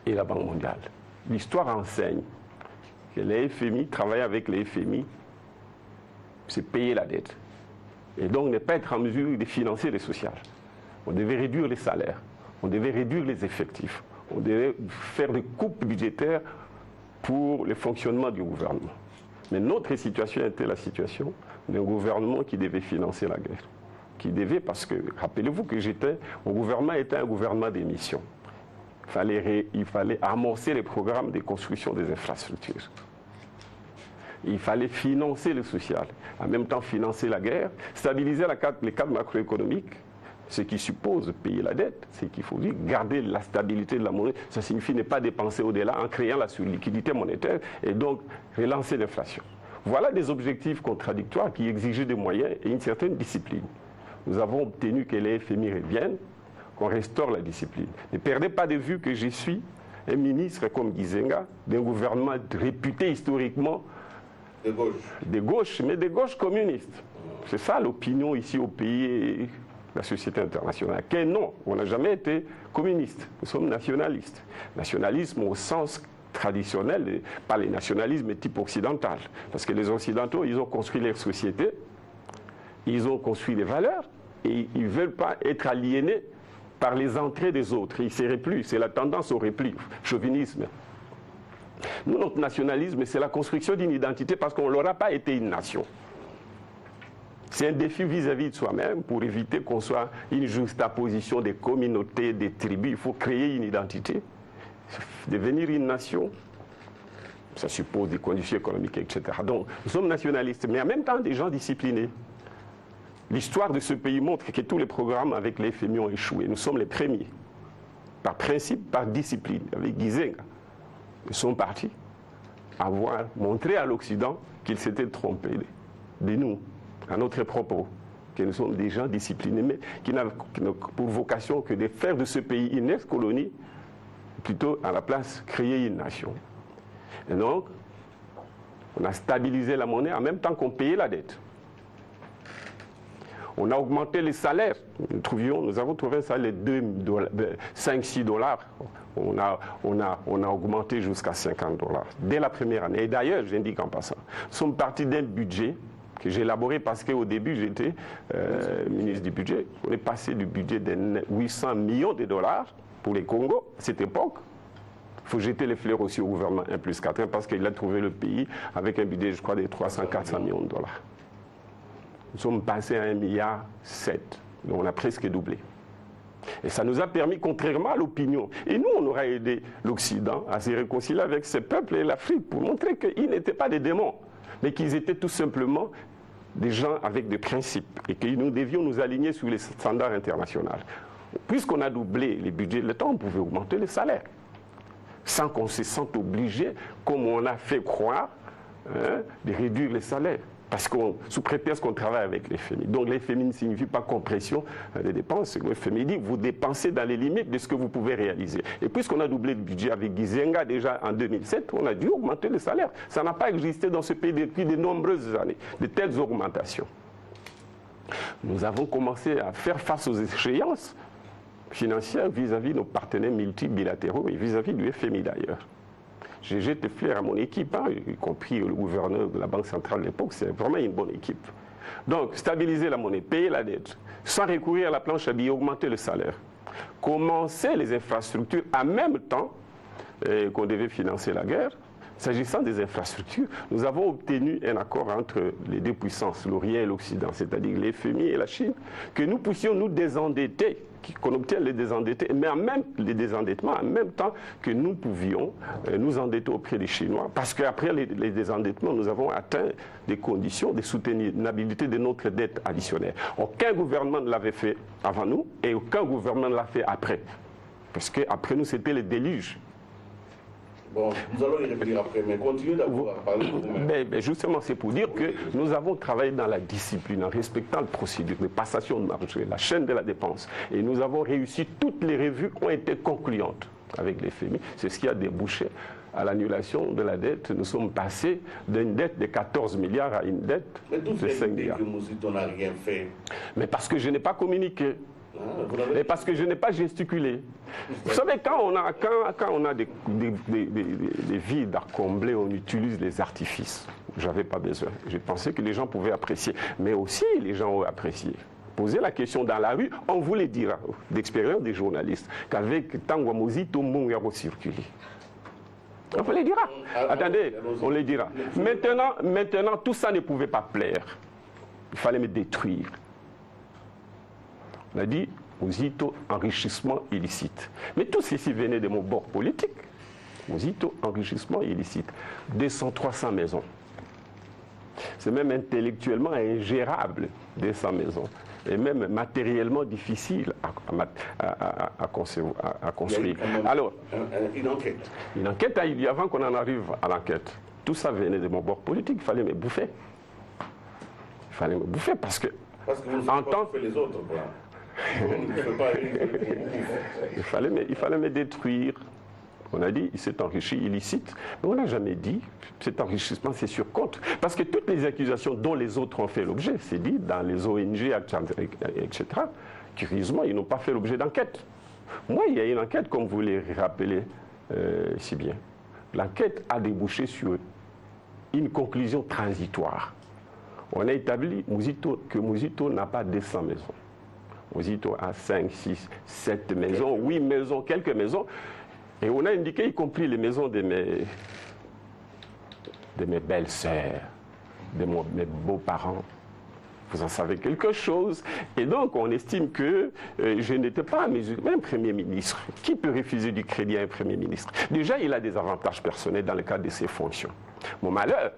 et la Banque mondiale. L'histoire enseigne que les FMI, travailler avec les FMI, c'est payer la dette. Et donc ne pas être en mesure de financer les sociales. On devait réduire les salaires, on devait réduire les effectifs, on devait faire des coupes budgétaires pour le fonctionnement du gouvernement. Mais notre situation était la situation d'un gouvernement qui devait financer la guerre. Qui devait, parce que, rappelez-vous que mon gouvernement était un gouvernement des missions. Il fallait amorcer les programmes de construction des infrastructures. Il fallait financer le social, en même temps financer la guerre, stabiliser les cadres macroéconomiques, ce qui suppose payer la dette, c'est qu'il faut dire garder la stabilité de la monnaie. Ça signifie ne pas dépenser au-delà en créant la surliquidité monétaire et donc relancer l'inflation. Voilà des objectifs contradictoires qui exigeaient des moyens et une certaine discipline. Nous avons obtenu que les FMI reviennent, qu'on restaure la discipline. Ne perdez pas de vue que je suis un ministre comme Gizenga, d'un gouvernement réputé historiquement de gauche, mais de gauche communiste. C'est ça l'opinion ici au pays et la société internationale. Que non, on n'a jamais été communiste, nous sommes nationalistes. Nationalisme au sens traditionnel, pas les nationalismes type occidental. Parce que les Occidentaux, ils ont construit leur société, ils ont construit les valeurs, et ils ne veulent pas être aliénés par les entrées des autres. Ils ne seraient plus, c'est la tendance au repli, chauvinisme. Nous, notre nationalisme, c'est la construction d'une identité parce qu'on n'aura pas été une nation. C'est un défi vis-à-vis de soi-même pour éviter qu'on soit une juxtaposition des communautés, des tribus. Il faut créer une identité. Devenir une nation, ça suppose des conditions économiques, etc. Donc, nous sommes nationalistes, mais en même temps des gens disciplinés. L'histoire de ce pays montre que tous les programmes avec les FMI ont échoué. Nous sommes les premiers, par principe, par discipline, avec Gizenga. Ils sont partis avoir montré à l'Occident qu'ils s'étaient trompés de nous, à notre propos, que nous sommes des gens disciplinés, mais qui n'ont pour vocation que de faire de ce pays une ex-colonie, plutôt à la place créer une nation. Et donc, on a stabilisé la monnaie en même temps qu'on payait la dette. On a augmenté les salaires. Nous avons trouvé un salaire de 5-6 $. On a augmenté jusqu'à 50 $. Dès la première année. Et d'ailleurs, j'indique en passant, nous sommes partis d'un budget que j'ai élaboré parce qu'au début, j'étais ministre du budget. On est passé du budget de 800 millions de dollars pour les Congo à cette époque. Il faut jeter les fleurs aussi au gouvernement 1+4 parce qu'il a trouvé le pays avec un budget, je crois, de 300-400 millions de dollars. Nous sommes passés à 1,7 milliard. Donc on a presque doublé. Et ça nous a permis, contrairement à l'opinion, et nous on aurait aidé l'Occident à se réconcilier avec ces peuples et l'Afrique pour montrer qu'ils n'étaient pas des démons, mais qu'ils étaient tout simplement des gens avec des principes et que nous devions nous aligner sur les standards internationaux. Puisqu'on a doublé les budgets de l'État, on pouvait augmenter les salaires, sans qu'on se sente obligé, comme on a fait croire, de réduire les salaires. Parce qu'on, sous prétexte qu'on travaille avec les FMI. Donc les FMI ne signifie pas compression des dépenses. Le FMI dit que vous dépensez dans les limites de ce que vous pouvez réaliser. Et puisqu'on a doublé le budget avec Gizenga déjà en 2007, on a dû augmenter le salaire. Ça n'a pas existé dans ce pays depuis de nombreuses années, de telles augmentations. Nous avons commencé à faire face aux échéances financières vis-à-vis de nos partenaires multilatéraux et vis-à-vis du FMI d'ailleurs. J'ai jeté fleurs à mon équipe, y compris le gouverneur de la Banque centrale de l'époque, c'est vraiment une bonne équipe. Donc, stabiliser la monnaie, payer la dette, sans recourir à la planche à billets, augmenter le salaire, commencer les infrastructures en même temps qu'on devait financer la guerre. S'agissant des infrastructures, nous avons obtenu un accord entre les deux puissances, l'Orient et l'Occident, c'est-à-dire les FMI et la Chine, que nous puissions nous désendetter, qu'on obtienne les désendettés, mais les désendettements en même temps que nous pouvions nous endetter auprès des Chinois. Parce qu'après les désendettements, nous avons atteint des conditions de soutenabilité de notre dette additionnelle. Aucun gouvernement ne l'avait fait avant nous et aucun gouvernement ne l'a fait après. Parce qu'après nous, c'était le déluge. Bon, nous allons y revenir après, mais continuez d'abord à parler de vous-même. Mais justement, c'est pour dire que nous avons travaillé dans la discipline, en respectant la procédure de passation de marché, la chaîne de la dépense. Et nous avons réussi, toutes les revues ont été concluantes avec les FMI. C'est ce qui a débouché à l'annulation de la dette. Nous sommes passés d'une dette de 14 milliards à une dette de 5 milliards. Mais d'où que n'a rien fait? Mais parce que je n'ai pas communiqué. Mais parce que je n'ai pas gesticulé. Vous savez, quand on a des vides à combler, on utilise les artifices. Je n'avais pas besoin. Je pensais que les gens pouvaient apprécier. Mais aussi, les gens ont apprécié. Poser la question dans la rue, on vous le dira, d'expérience des journalistes, qu'avec Tangwamozi, tout le monde a circulé. On vous le dira. Attendez, on le dira. Maintenant, tout ça ne pouvait pas plaire. Il fallait me détruire. On a dit, Mozito, enrichissement illicite. Mais tout ceci venait de mon bord politique. Mozito, enrichissement illicite. 200-300 maisons. C'est même intellectuellement ingérable, 200 maisons. Et même matériellement difficile à construire. Alors, une enquête. Une enquête a eu lieu avant qu'on en arrive à l'enquête. Tout ça venait de mon bord politique. Il fallait me bouffer. Il fallait me bouffer parce que vous ne faites pas bouffer les autres, quoi. Il fallait me détruire. On a dit, il s'est enrichi illicite, mais on n'a jamais dit cet enrichissement, c'est sur compte. Parce que toutes les accusations dont les autres ont fait l'objet, c'est dit dans les ONG, etc., curieusement, ils n'ont pas fait l'objet d'enquête. Moi, il y a une enquête, comme vous l'avez rappelé si bien. L'enquête a débouché sur une conclusion transitoire. On a établi que Muzito n'a pas 200 maisons. Muzito a 5, 6, 7 maisons, 8 maisons, quelques maisons. Et on a indiqué, y compris les maisons de mes belles-sœurs, de mes beaux-parents. Vous en savez quelque chose. Et donc, on estime que je n'étais pas même Premier ministre. Qui peut refuser du crédit à un Premier ministre? Déjà, il a des avantages personnels dans le cadre de ses fonctions. Mon malheur,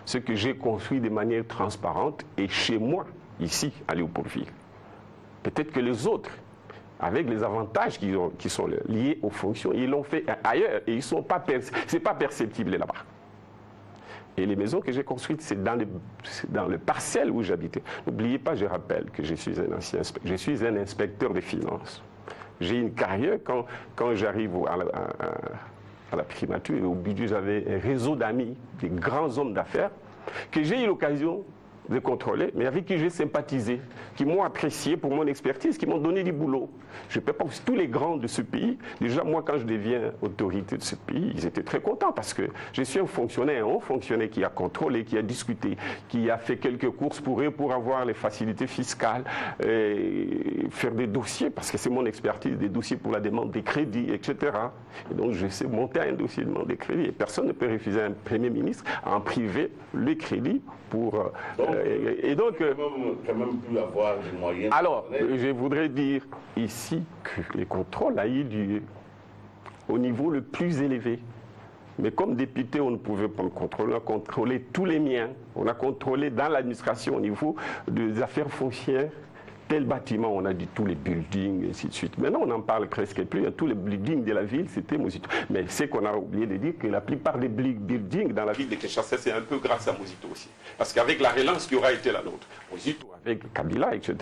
c'est que j'ai construit de manière transparente et chez moi, ici, à Léopoldville. Peut-être que les autres, avec les avantages qui sont liés aux fonctions, ils l'ont fait ailleurs et ce n'est pas perceptible là-bas. Et les maisons que j'ai construites, c'est dans le parcelle où j'habitais. N'oubliez pas, je rappelle que je suis un inspecteur des finances. J'ai une carrière, quand j'arrive à la primature et au budget, j'avais un réseau d'amis, des grands hommes d'affaires, que j'ai eu l'occasion de contrôler, mais avec qui j'ai sympathisé, qui m'ont apprécié pour mon expertise, qui m'ont donné du boulot. Je ne peux pas, tous les grands de ce pays, déjà moi quand je deviens autorité de ce pays, ils étaient très contents parce que je suis un haut fonctionnaire qui a contrôlé, qui a discuté, qui a fait quelques courses pour eux pour avoir les facilités fiscales, faire des dossiers, parce que c'est mon expertise, des dossiers pour la demande des crédits, etc. Et donc je sais monter un dossier de demande des crédits et personne ne peut refuser à un Premier ministre en privé les crédits pour... et donc, quand même pu avoir des moyens. Alors, je voudrais dire ici que les contrôles a eu lieu au niveau le plus élevé. Mais comme député, on ne pouvait pas me contrôler. On a contrôlé tous les miens. On a contrôlé dans l'administration au niveau des affaires foncières. Tel bâtiment, on a dit tous les buildings, et ainsi de suite. Maintenant, on n'en parle presque plus. Tous les buildings de la ville, c'était Muzito. Mais c'est qu'on a oublié de dire que la plupart des buildings dans la ville de Kinshasa, c'est un peu grâce à Muzito aussi. Parce qu'avec la relance qui aura été la nôtre, Muzito, avec Kabila, etc.,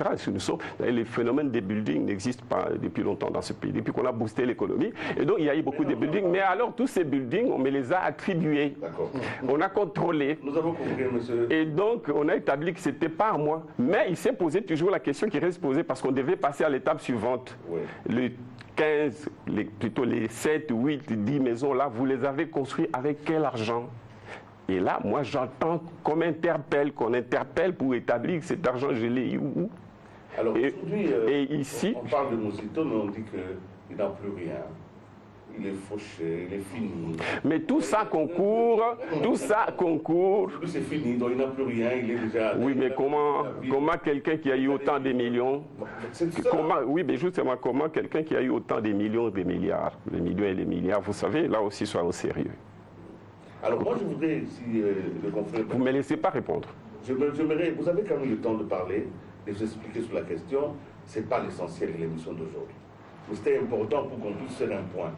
les phénomènes des buildings n'existent pas depuis longtemps dans ce pays, depuis qu'on a boosté l'économie. Et donc, il y a eu beaucoup de buildings. Mais alors, tous ces buildings, on me les a attribués. On a contrôlé. Nous avons compris, monsieur. Et donc, on a établi que ce n'était pas à moi. Mais il s'est posé toujours la question qui reste posée parce qu'on devait passer à l'étape suivante. Oui. Le 15, plutôt les 7, 8, 10 maisons là, vous les avez construites avec quel argent? Et là, moi, j'entends qu'on interpelle pour établir que cet argent, je l'ai eu où? Alors aujourd'hui, ici, on parle de Muzito, mais on dit qu'il n'a plus rien. Il est fauché, il est fini. Mais tout ça concourt. Lui, c'est fini, donc il n'a plus rien, il est déjà... Oui, mais comment quelqu'un qui a eu autant de millions... Oui, mais justement, comment quelqu'un qui a eu autant de millions, des milliards, les millions et les milliards, vous savez, là aussi, soyons sérieux. Alors moi, je voudrais, si le confrère... Vous ne me laissez pas répondre. Vous avez quand même le temps de parler, de vous expliquer sur la question. Ce n'est pas l'essentiel de l'émission d'aujourd'hui. Mais c'était important pour qu'on puisse faire un point.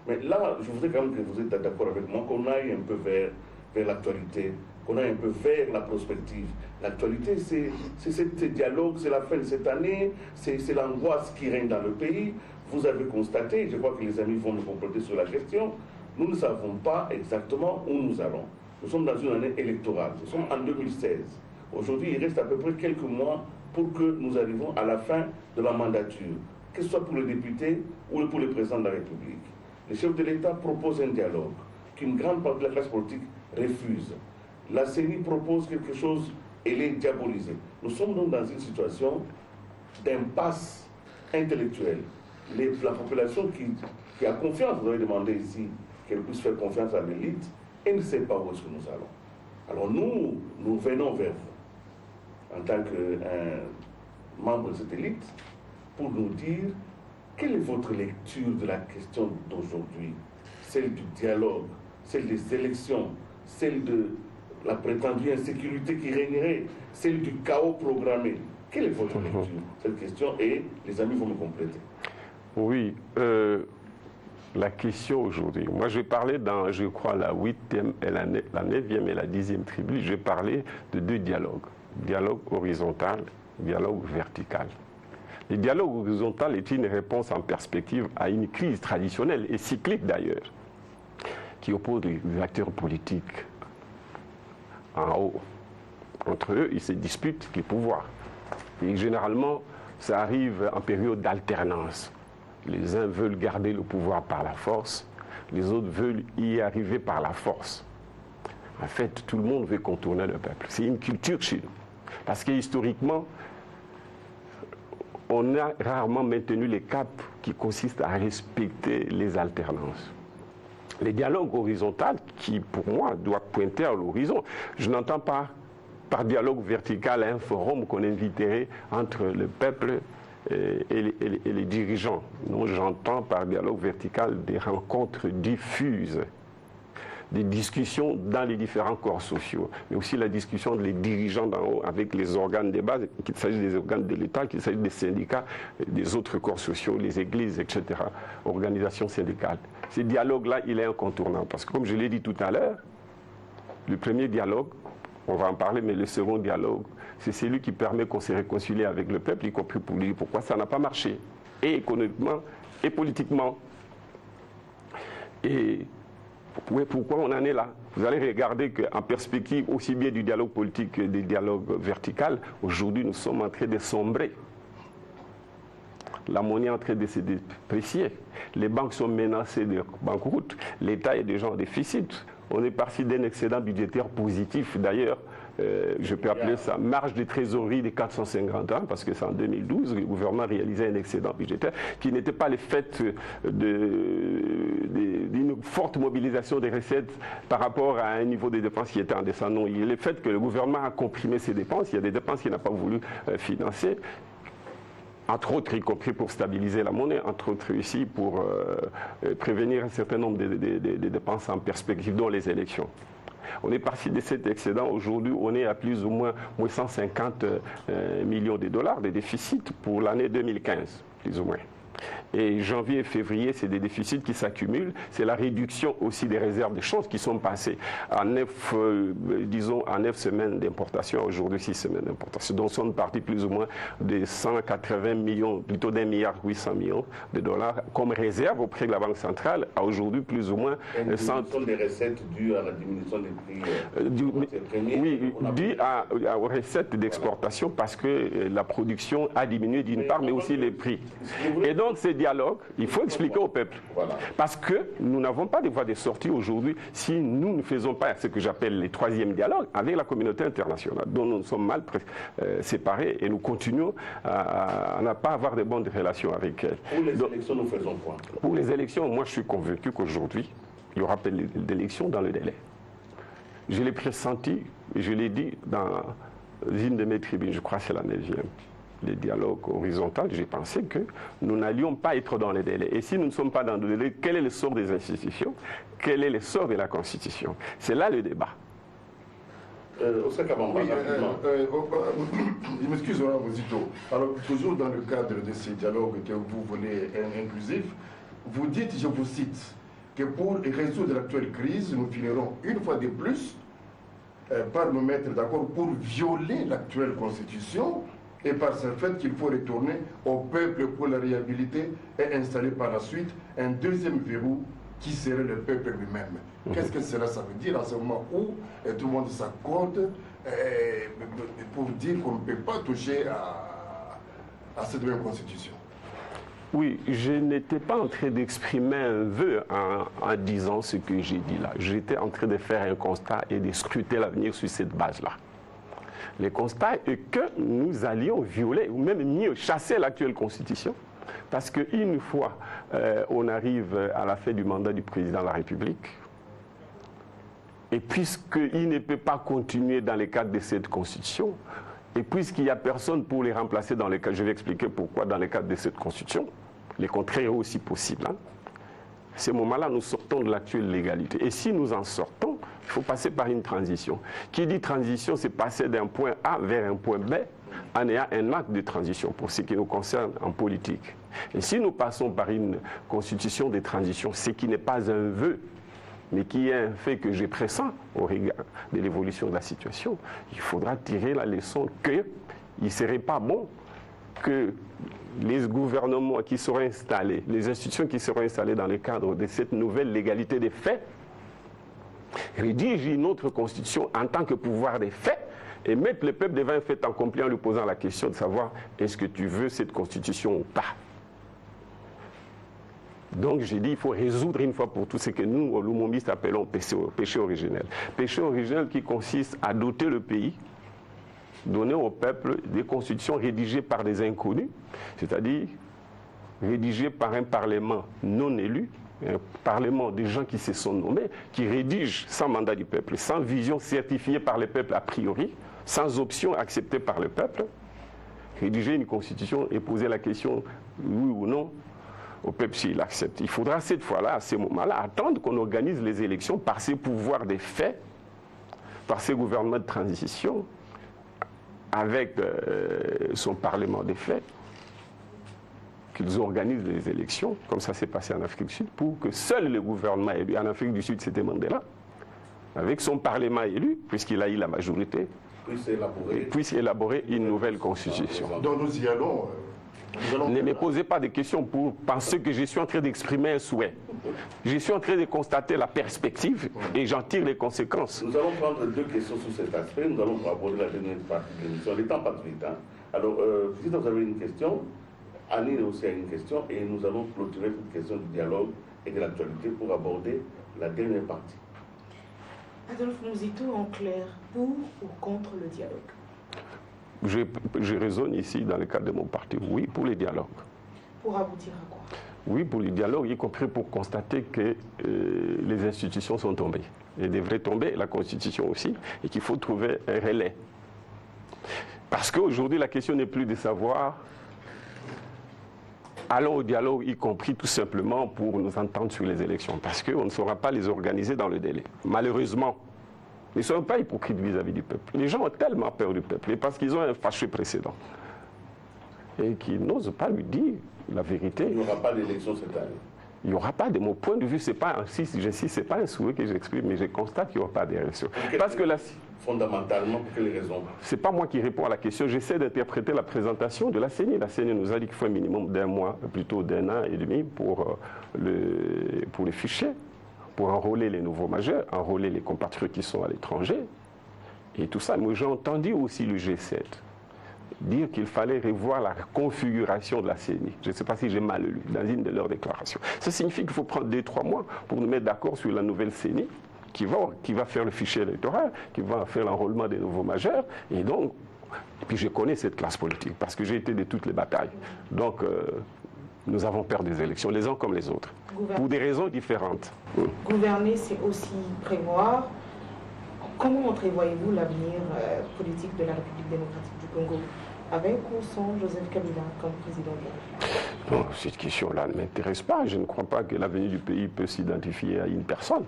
Mais là, je voudrais quand même que vous êtes d'accord avec moi, qu'on aille un peu vers l'actualité, qu'on aille un peu vers la prospective. L'actualité, c'est ce dialogue, c'est la fin de cette année, c'est l'angoisse qui règne dans le pays. Vous avez constaté, je crois que les amis vont nous compléter sur la question, nous ne savons pas exactement où nous allons. Nous sommes dans une année électorale, nous sommes en 2016. Aujourd'hui, il reste à peu près quelques mois pour que nous arrivions à la fin de la mandature, que ce soit pour les députés ou pour le président de la République. Le chef de l'État propose un dialogue qu'une grande partie de la classe politique refuse. La CENI propose quelque chose, elle est diabolisée. Nous sommes donc dans une situation d'impasse intellectuelle. La population qui a confiance, vous avez demandé ici qu'elle puisse faire confiance à l'élite, elle ne sait pas où est-ce que nous allons. Alors nous venons vers vous, en tant que membre de cette élite, pour nous dire quelle est votre lecture de la question d'aujourd'hui, celle du dialogue, celle des élections, celle de la prétendue insécurité qui régnerait, celle du chaos programmé. Quelle est votre lecture de cette question? Et les amis vont me compléter. Oui, la question aujourd'hui, moi je parlais dans, je crois, la 8e, et la 9e et la 10e tribune, je parlais de deux dialogues. Dialogue horizontal, dialogue vertical. Le dialogue horizontal est une réponse en perspective à une crise traditionnelle et cyclique d'ailleurs, qui oppose les acteurs politiques en haut. Entre eux, ils se disputent les pouvoirs. Et généralement, ça arrive en période d'alternance. Les uns veulent garder le pouvoir par la force, les autres veulent y arriver par la force. En fait, tout le monde veut contourner le peuple. C'est une culture chez nous. Parce que historiquement, on a rarement maintenu les caps qui consistent à respecter les alternances. Les dialogues horizontaux, qui pour moi doivent pointer à l'horizon, je n'entends pas par dialogue vertical un forum qu'on inviterait entre le peuple et les dirigeants. Non, j'entends par dialogue vertical des rencontres diffuses, des discussions dans les différents corps sociaux, mais aussi la discussion des dirigeants d'en haut avec les organes de base, qu'il s'agisse des organes de l'État, qu'il s'agisse des syndicats, des autres corps sociaux, les églises, etc., organisations syndicales. Ce dialogue-là, il est incontournable, parce que comme je l'ai dit tout à l'heure, le premier dialogue, on va en parler, mais le second dialogue, c'est celui qui permet qu'on se réconcilie avec le peuple, y compris pour lui pourquoi ça n'a pas marché, et économiquement, et politiquement. Et pourquoi on en est là? Vous allez regarder qu'en perspective aussi bien du dialogue politique que du dialogue vertical, aujourd'hui nous sommes en train de sombrer. La monnaie est en train de se déprécier. Les banques sont menacées de banqueroute. L'État est déjà en déficit. On est parti d'un excédent budgétaire positif. D'ailleurs, je peux appeler ça marge de trésorerie de 450 ans, parce que c'est en 2012, le gouvernement réalisait un excédent budgétaire qui n'était pas le fait d'une forte mobilisation des recettes par rapport à un niveau de dépenses qui était en descendant. Non, il est le fait que le gouvernement a comprimé ses dépenses. Il y a des dépenses qu'il n'a pas voulu financer. Entre autres, y compris pour stabiliser la monnaie, entre autres ici pour prévenir un certain nombre de dépenses en perspective, dont les élections. On est parti de cet excédent. Aujourd'hui, on est à plus ou moins 150 millions de dollars de déficit pour l'année 2015, plus ou moins. Et janvier et février, c'est des déficits qui s'accumulent. C'est la réduction aussi des réserves de change qui sont passées à 9 semaines d'importation, aujourd'hui 6 semaines d'importation. Donc, sont partis plus ou moins de 180 millions, plutôt d'1,8 milliard de dollars comme réserve auprès de la Banque centrale, à aujourd'hui plus ou moins... Une diminution des recettes dues à la diminution des prix oui, due aux recettes d'exportation parce que la production a diminué d'une part, mais aussi les prix. Et donc, ces dialogues, il faut expliquer au peuple. Voilà. Parce que nous n'avons pas de voie de sortie aujourd'hui si nous ne faisons pas ce que j'appelle les troisièmes dialogues avec la communauté internationale, dont nous sommes mal séparés et nous continuons à ne pas avoir de bonnes relations avec elle. Pour les élections, nous faisons quoi? Pour les élections, moi je suis convaincu qu'aujourd'hui, il y aura des élections dans le délai. Je l'ai pressenti, et je l'ai dit dans une de mes tribunes, je crois que c'est la 9e. Les dialogues horizontaux, j'ai pensé que nous n'allions pas être dans les délais. Et si nous ne sommes pas dans le délai, quel est le sort des institutions? Quel est le sort de la Constitution? C'est là le débat. Osaka Bamba, je m'excuse, Mozito. Alors, toujours dans le cadre de ces dialogues que vous voulez inclusifs, vous dites, je vous cite, que pour résoudre l'actuelle crise, nous finirons une fois de plus par nous mettre d'accord pour violer l'actuelle Constitution, et par ce fait qu'il faut retourner au peuple pour la réhabiliter et installer par la suite un deuxième verrou qui serait le peuple lui-même. Qu'est-ce que cela ça veut dire à ce moment où tout le monde s'accorde pour dire qu'on ne peut pas toucher à cette même constitution? Oui, je n'étais pas en train d'exprimer un vœu en disant ce que j'ai dit là. J'étais en train de faire un constat et de scruter l'avenir sur cette base-là. Le constat est que nous allions violer, ou même mieux, chasser l'actuelle Constitution, parce qu'une fois on arrive à la fin du mandat du président de la République, et puisqu'il ne peut pas continuer dans le cadre de cette Constitution, et puisqu'il n'y a personne pour les remplacer dans le cadre, je vais expliquer pourquoi dans le cadre de cette Constitution, le contraire est aussi possible. À ce moment-là, nous sortons de l'actuelle légalité. Et si nous en sortons, il faut passer par une transition. Qui dit transition, c'est passer d'un point A vers un point B en ayant un acte de transition pour ce qui nous concerne en politique. Et si nous passons par une constitution de transition, ce qui n'est pas un vœu, mais qui est un fait que je pressens au regard de l'évolution de la situation, il faudra tirer la leçon qu'il ne serait pas bon que les gouvernements qui seront installés, les institutions qui seront installées dans le cadre de cette nouvelle légalité des faits, rédigent une autre constitution en tant que pouvoir des faits et mettent le peuple devant un fait accompli en lui posant la question de savoir est-ce que tu veux cette constitution ou pas. Donc j'ai dit il faut résoudre une fois pour toutes ce que nous, Lumumbistes, appelons péché originel. Péché originel qui consiste à doter le pays, donner au peuple des constitutions rédigées par des inconnus, c'est-à-dire rédigées par un parlement non élu, un parlement des gens qui se sont nommés, qui rédigent sans mandat du peuple, sans vision certifiée par le peuple a priori, sans option acceptée par le peuple, rédiger une constitution et poser la question oui ou non au peuple s'il accepte. Il faudra cette fois-là, à ce moment-là, attendre qu'on organise les élections par ces pouvoirs des faits, par ces gouvernements de transition, avec son parlement des faits, qu'ils organisent les élections, comme ça s'est passé en Afrique du Sud, pour que seul le gouvernement élu, en Afrique du Sud c'était Mandela, avec son parlement élu, puisqu'il a eu la majorité, puisse élaborer une nouvelle constitution. Donc nous y allons. Ne me posez pas de questions pour penser que je suis en train d'exprimer un souhait. Je suis en train de constater la perspective et j'en tire les conséquences. Nous allons prendre deux questions sur cet aspect. Nous allons aborder la dernière partie de l'émission. Le temps passe vite. Hein. Alors, si vous avez une question, Annie aussi a une question et nous allons clôturer cette question du dialogue et de l'actualité pour aborder la dernière partie. Adolphe Muzito, en clair, pour ou contre le dialogue? Je raisonne ici dans le cadre de mon parti, oui, pour les dialogues. Pour aboutir à quoi? Oui, pour les dialogues, y compris pour constater que les institutions sont tombées. Elles devraient tomber, la Constitution aussi, et qu'il faut trouver un relais. Parce qu'aujourd'hui, la question n'est plus de savoir, allons au dialogue, y compris tout simplement pour nous entendre sur les élections, parce qu'on ne saura pas les organiser dans le délai. Malheureusement, ils ne sont pas hypocrites vis-à-vis du peuple. Les gens ont tellement peur du peuple, et parce qu'ils ont un fâcheux précédent, et qu'ils n'osent pas lui dire la vérité. Il n'y aura pas d'élection cette année. Il n'y aura pas, de mon point de vue, c'est pas c'est pas un souhait que j'exprime, mais je constate qu'il n'y aura pas d'élection. Parce que là, fondamentalement, pour quelles raisons? C'est pas moi qui réponds à la question, j'essaie d'interpréter la présentation de la CENI. La CENI nous a dit qu'il faut un minimum d'un mois, plutôt d'un an et demi pour les fichiers, pour enrôler les nouveaux majeurs, enrôler les compatriotes qui sont à l'étranger, et tout ça. Mais j'ai entendu aussi le G7 dire qu'il fallait revoir la configuration de la CENI. Je ne sais pas si j'ai mal lu dans une de leurs déclarations. Ça signifie qu'il faut prendre 2-3 mois pour nous mettre d'accord sur la nouvelle CENI qui va faire le fichier électoral, qui va faire l'enrôlement des nouveaux majeurs. Et donc, puis je connais cette classe politique parce que j'ai été de toutes les batailles. Donc, nous avons perdu des élections, les uns comme les autres, pour des raisons différentes. Gouverner, c'est aussi prévoir. Comment entrevoyez-vous l'avenir politique de la République démocratique du Congo, avec ou sans Joseph Kabila comme président de la République? Non, cette question-là ne m'intéresse pas. Je ne crois pas que l'avenir du pays peut s'identifier à une personne.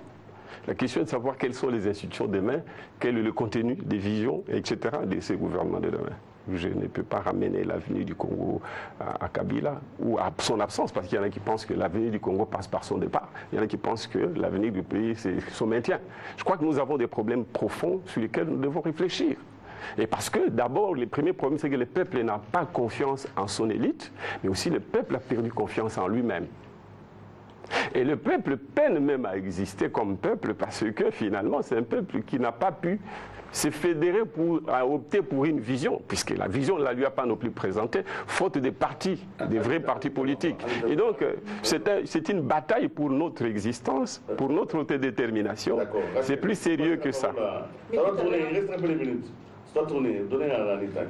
La question est de savoir quelles sont les institutions demain, quel est le contenu des visions, etc. de ces gouvernements de demain. Je ne peux pas ramener l'avenir du Congo à Kabila ou à son absence, parce qu'il y en a qui pensent que l'avenir du Congo passe par son départ. Il y en a qui pensent que l'avenir du pays, c'est son maintien. Je crois que nous avons des problèmes profonds sur lesquels nous devons réfléchir. Et parce que d'abord, le premier problème, c'est que le peuple n'a pas confiance en son élite, mais aussi le peuple a perdu confiance en lui-même. Et le peuple peine même à exister comme peuple parce que finalement, c'est un peuple qui n'a pas pu se fédérer à opter pour une vision, puisque la vision ne la lui a pas non plus présentée, faute des partis, des vrais partis politiques. Et donc, c'est une bataille pour notre existence, pour notre autodétermination. C'est plus sérieux que ça. Ça va tourner, il reste un peu de minutes. Ça va tourner, donnez à l'État.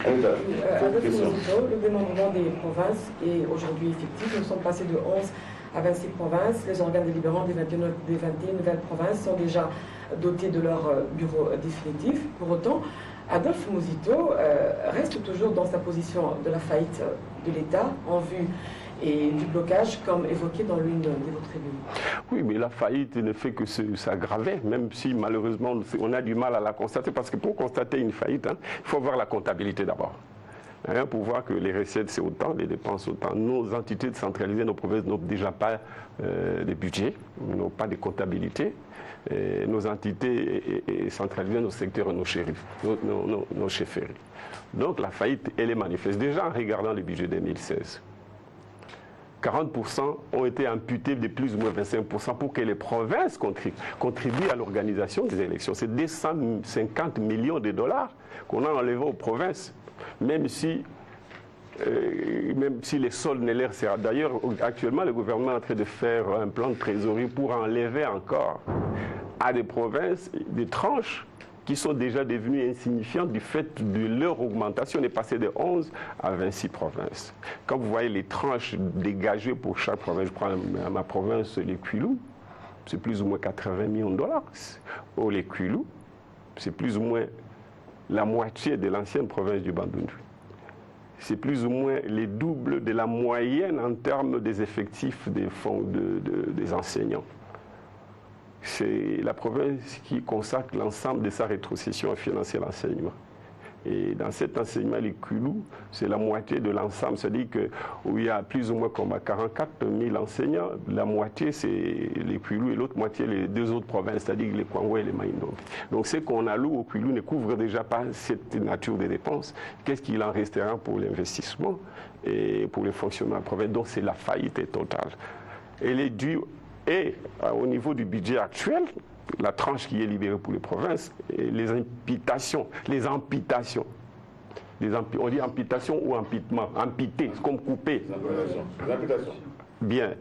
Le démembrement des provinces est aujourd'hui effectif. Nous sommes passés de 11 à 26 provinces. Les organes délibérants des 21 nouvelles provinces sont déjà dotés de leur bureau définitif. Pour autant, Adolphe Muzito reste toujours dans sa position de la faillite de l'État en vue et du blocage, comme évoqué dans l'une de vos tribunes. Oui, mais la faillite ne fait que s'aggraver, même si malheureusement on a du mal à la constater, parce que pour constater une faillite, il faut voir la comptabilité d'abord. Hein, pour voir que les recettes c'est autant, les dépenses autant. Nos entités décentralisées, nos provinces n'ont déjà pas de budget, n'ont pas de comptabilité. Nos entités centralisées, nos secteurs, nos chefferies. Donc la faillite, elle est manifeste. Déjà en regardant le budget 2016, 40% ont été imputés de plus ou moins 25% pour que les provinces contribuent à l'organisation des élections. C'est 250 millions de dollars qu'on a enlevés aux provinces, même si les soldes ne leur servent. D'ailleurs, actuellement, le gouvernement est en train de faire un plan de trésorerie pour enlever encore à des provinces des tranches qui sont déjà devenues insignifiantes du fait de leur augmentation. On est passé de 11 à 26 provinces. Quand vous voyez les tranches dégagées pour chaque province, je prends ma province, les Kwilu, c'est plus ou moins 80 millions de dollars. Au les Kwilu, c'est plus ou moins la moitié de l'ancienne province du Bandundu. C'est plus ou moins les doubles de la moyenne en termes des effectifs des fonds des enseignants. C'est la province qui consacre l'ensemble de sa rétrocession à financer l'enseignement. Et dans cet enseignement, les Kwilu, c'est la moitié de l'ensemble. C'est-à-dire qu'il y a plus ou moins comme 44 000 enseignants, la moitié c'est les Kwilu et l'autre moitié les deux autres provinces, c'est-à-dire les Kwango et les Maindombe. Donc ce qu'on alloue aux Kwilu ne couvre déjà pas cette nature de dépenses. Qu'est-ce qu'il en restera pour l'investissement et pour le fonctionnement de la province? Donc c'est la faillite totale. Elle est due au niveau du budget actuel, la tranche qui est libérée pour les provinces, et les imputations, on dit imputation ou impitement, impiter, c'est comme couper. Bien,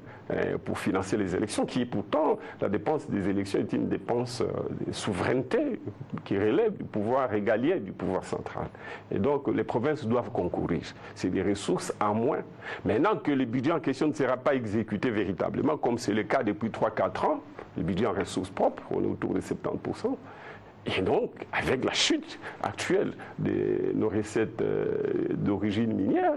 pour financer les élections, qui pourtant, la dépense des élections est une dépense de souveraineté qui relève du pouvoir régalien, du pouvoir central. Et donc, les provinces doivent concourir. C'est des ressources en moins. Maintenant que le budget en question ne sera pas exécuté véritablement, comme c'est le cas depuis 3-4 ans, le budget en ressources propres, on est autour de 70%. Et donc, avec la chute actuelle de nos recettes d'origine minière,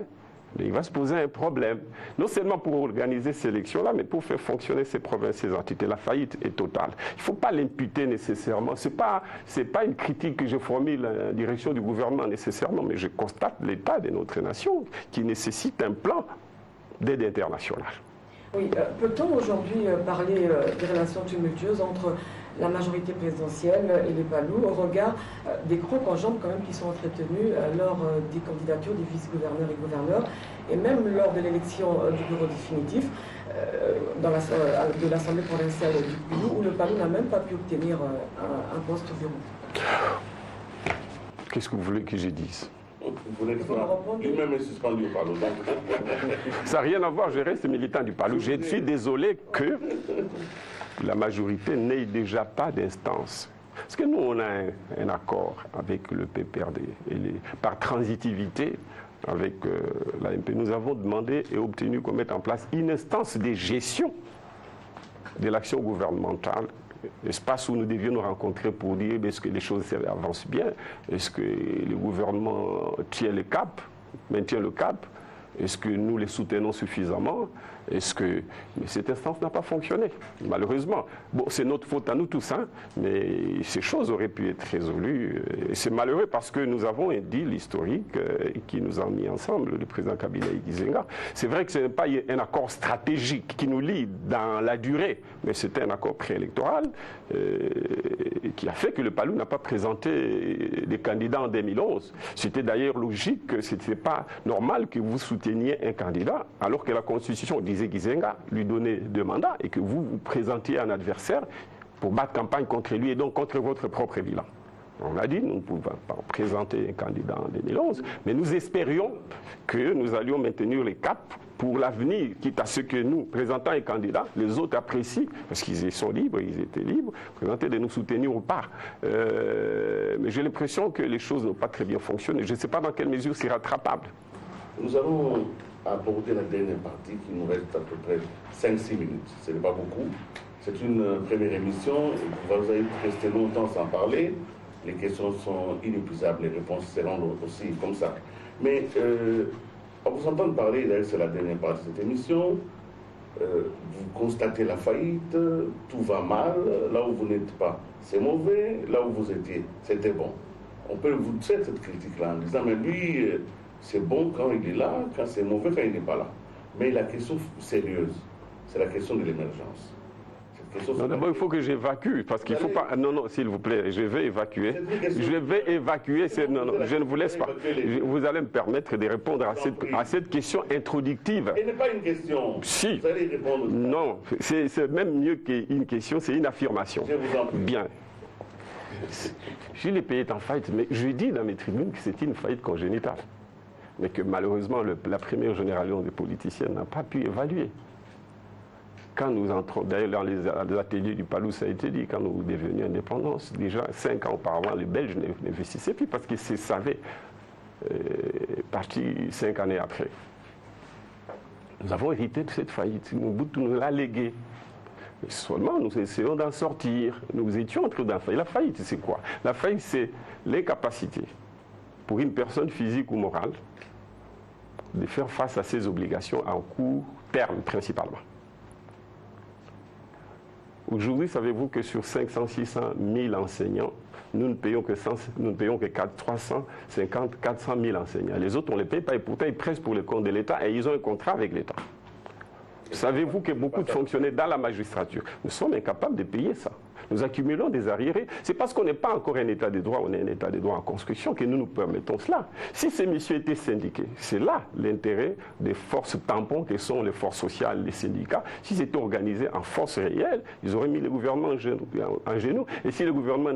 il va se poser un problème, non seulement pour organiser ces élections-là, mais pour faire fonctionner ces provinces, ces entités. La faillite est totale. Il ne faut pas l'imputer nécessairement. Ce n'est pas une critique que je formule à la direction du gouvernement nécessairement, mais je constate l'état de notre nation qui nécessite un plan d'aide internationale. Oui, peut-on aujourd'hui parler des relations tumultueuses entre la majorité présidentielle et les Palous au regard des crocs en jambes quand même qui sont entretenus lors des candidatures des vice-gouverneurs et gouverneurs et même lors de l'élection du bureau définitif de l'Assemblée provinciale du Kwilu où le Palou n'a même pas pu obtenir un poste au bureau. Qu'est-ce que vous voulez que je dise? Lui-même est suspendu au Palou. Ça n'a rien à voir, je reste militant du Palou. Je suis désolé que la majorité n'ait déjà pas d'instance. Parce que nous, on a un accord avec le PPRD, par transitivité avec l'AMP. Nous avons demandé et obtenu qu'on mette en place une instance de gestion de l'action gouvernementale, espace où nous devions nous rencontrer pour dire est-ce que les choses avancent bien, est-ce que le gouvernement tient le cap, maintient le cap, est-ce que nous les soutenons suffisamment? Mais cette instance n'a pas fonctionné, malheureusement. Bon, c'est notre faute à nous tous, hein, mais ces choses auraient pu être résolues. Et c'est malheureux parce que nous avons un deal historique qui nous a mis ensemble, le président Kabila et Gizenga. C'est vrai que ce n'est pas un accord stratégique qui nous lie dans la durée, mais c'était un accord préélectoral qui a fait que le Palou n'a pas présenté des candidats en 2011. C'était d'ailleurs logique, ce n'était pas normal que vous souteniez un candidat alors que la Constitution disait Gizenga lui donnait 2 mandats et que vous présentiez un adversaire pour battre campagne contre lui et donc contre votre propre bilan. On a dit, nous ne pouvons pas présenter un candidat en 2011, mais nous espérions que nous allions maintenir les caps pour l'avenir, quitte à ce que nous, présentant un candidat, les autres apprécient, parce qu'ils sont libres, ils étaient libres, présenter de nous soutenir ou pas. Mais j'ai l'impression que les choses n'ont pas très bien fonctionné. Je ne sais pas dans quelle mesure c'est rattrapable. Nous allons aborder la dernière partie qui nous reste à peu près 5-6 minutes. Ce n'est pas beaucoup. C'est une première émission. Vous allez rester longtemps sans parler. Les questions sont inépuisables, les réponses seront aussi comme ça. Mais à vous entendre parler, d'ailleurs c'est la dernière partie de cette émission, vous constatez la faillite, tout va mal, là où vous n'êtes pas, c'est mauvais, là où vous étiez, c'était bon. On peut vous faire cette critique-là en disant, mais lui, C'est bon quand il est là, quand c'est mauvais quand il n'est pas là. Mais la question sérieuse, c'est la question de l'émergence. D'abord, il faut que j'évacue, parce qu'il ne faut pas... Non, non, s'il vous plaît, je vais évacuer. Je vais évacuer... Non, non, je ne vous laisse pas. Vous allez me permettre de répondre à cette question introductive. Ce n'est pas une question. Si. Vous allez répondre. Non, c'est même mieux qu'une question, c'est une affirmation. Je vous en prie. Bien. Jules Lepay est en faillite, mais je dis dans mes tribunes que c'est une faillite congénitale. Mais que malheureusement, la première génération des politiciens n'a pas pu évaluer. Quand nous entrons, d'ailleurs dans les ateliers du Palou, ça a été dit, quand nous devenions indépendants, déjà 5 ans auparavant, les Belges n'investissaient plus parce qu'ils se savaient partis 5 années après. Nous avons hérité de cette faillite. Mobutu nous l'a légué. Seulement, nous essayons d'en sortir. Nous étions en train d'en faire. La faillite, c'est quoi? La faillite, c'est l'incapacité pour une personne physique ou morale de faire face à ses obligations à court terme, principalement. Aujourd'hui, savez-vous que sur 500, 600 000 enseignants, nous ne payons que 350, 400 000 enseignants. Les autres, on ne les paye pas et pourtant, ils pressent pour le compte de l'État et ils ont un contrat avec l'État. Savez-vous que beaucoup de fonctionnaires dans la magistrature, nous sommes incapables de payer ça. Nous accumulons des arriérés. C'est parce qu'on n'est pas encore un état de droit, on est un état de droit en construction que nous nous permettons cela. Si ces messieurs étaient syndiqués, c'est là l'intérêt des forces tampons que sont les forces sociales, les syndicats. S'ils étaient organisés en force réelle, ils auraient mis le gouvernement en genoux. Et si le gouvernement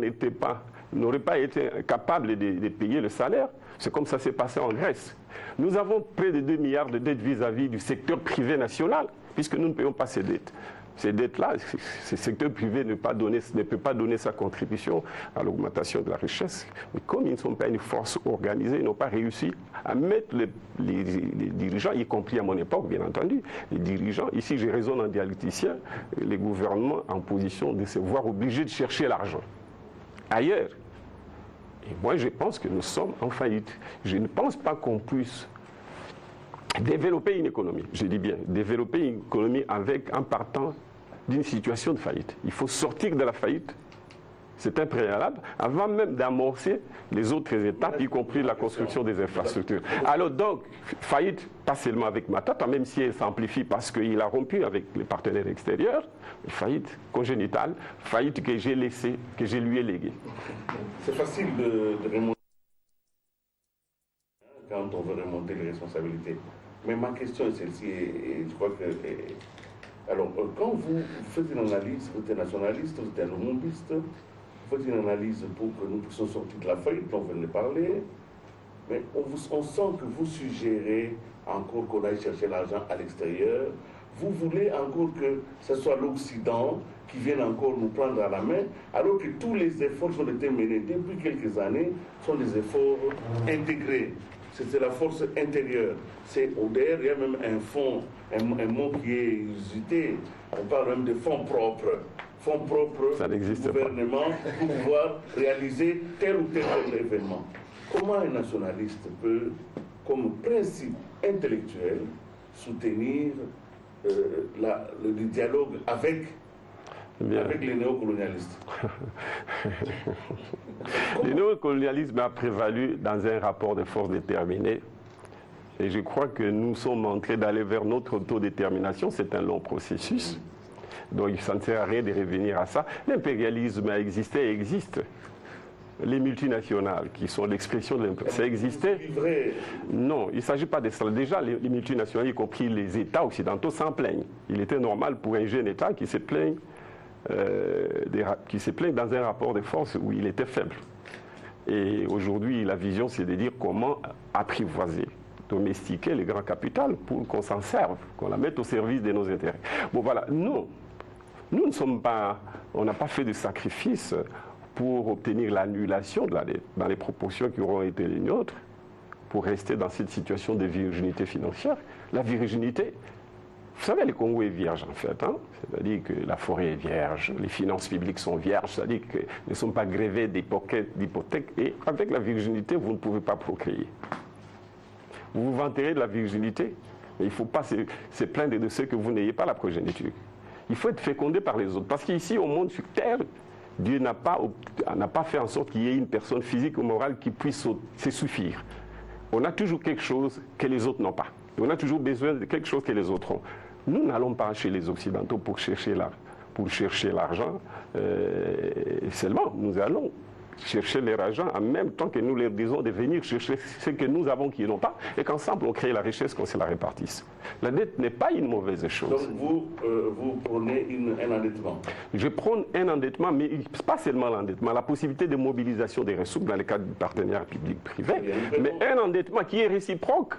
n'aurait pas été capable de payer le salaire, c'est comme ça s'est passé en Grèce. Nous avons près de 2 milliards de dettes vis-à-vis du secteur privé national, puisque nous ne payons pas ces dettes. Ces dettes-là, ce secteur privé ne peut pas donner sa contribution à l'augmentation de la richesse. Mais comme ils ne sont pas une force organisée, ils n'ont pas réussi à mettre les dirigeants, y compris à mon époque, bien entendu, les dirigeants, ici je raisonne en dialecticien, les gouvernements en position de se voir obligés de chercher l'argent ailleurs. Et moi, je pense que nous sommes en faillite. Je ne pense pas qu'on puisse développer une économie, je dis bien, développer une économie en partant d'une situation de faillite. Il faut sortir de la faillite, c'est un préalable, avant même d'amorcer les autres étapes, y compris la construction des infrastructures. Alors donc, faillite, pas seulement avec Matata, même si elle s'amplifie parce qu'il a rompu avec les partenaires extérieurs, faillite congénitale, faillite que j'ai laissée, que je lui ai léguée. C'est facile de remonter quand on veut remonter les responsabilités. Mais ma question est celle-ci, et je crois que... alors, quand vous faites une analyse, vous êtes nationaliste, vous êtes un lomombiste, vous faites une analyse pour que nous puissions sortir de la faillite, on vient de parler, mais on sent que vous suggérez encore qu'on aille chercher l'argent à l'extérieur. Vous voulez encore que ce soit l'Occident qui vienne encore nous prendre à la main, alors que tous les efforts qui ont été menés depuis quelques années sont des efforts intégrés. C'est la force intérieure. D'ailleurs, il y a même un fonds, un mot qui est usité. On parle même de fonds propres. Fonds propres du gouvernement pour pouvoir réaliser tel ou tel événement. Comment un nationaliste peut, comme principe intellectuel, soutenir le dialogue avec les néocolonialistes? Le néocolonialisme a prévalu dans un rapport de force déterminé. Et je crois que nous sommes en train d'aller vers notre autodétermination. C'est un long processus. Donc ça ne sert à rien de revenir à ça. L'impérialisme a existé et existe. Les multinationales, qui sont l'expression de l'impérialisme, ça existait? Non, il ne s'agit pas de ça. Déjà, les multinationales, y compris les États occidentaux, s'en plaignent. Il était normal pour un jeune État qui se plaigne dans un rapport de force où il était faible. Et aujourd'hui, la vision, c'est de dire comment apprivoiser, domestiquer les grands capitales pour qu'on s'en serve, qu'on la mette au service de nos intérêts. Bon, voilà, non. Nous ne sommes pas, on n'a pas fait de sacrifice pour obtenir l'annulation de la dette dans les proportions qui auront été les nôtres, pour rester dans cette situation de virginité financière. La virginité, vous savez, le Congo est vierge en fait, hein? C'est-à-dire que la forêt est vierge, les finances publiques sont vierges, c'est-à-dire qu'elles ne sont pas grévées d'hypothèques, et avec la virginité, vous ne pouvez pas procréer. Vous vous vanterez de la virginité, mais il ne faut pas se plaindre de ce que vous n'ayez pas la progéniture. Il faut être fécondé par les autres, parce qu'ici, au monde sur Terre, Dieu n'a pas fait en sorte qu'il y ait une personne physique ou morale qui puisse se suffire. on a toujours quelque chose que les autres n'ont pas. Et on a toujours besoin de quelque chose que les autres ont. Nous n'allons pas chez les Occidentaux pour chercher l'argent seulement. Nous allons chercher leur argent en même temps que nous leur disons de venir chercher ce que nous avons qu'ils n'ont pas et qu'ensemble on crée la richesse, qu'on se la répartisse. La dette n'est pas une mauvaise chose. Donc vous prenez un endettement? Je prends un endettement, mais pas seulement l'endettement, la possibilité de mobilisation des ressources dans le cadre du partenariat public-privé, mais un endettement qui est réciproque,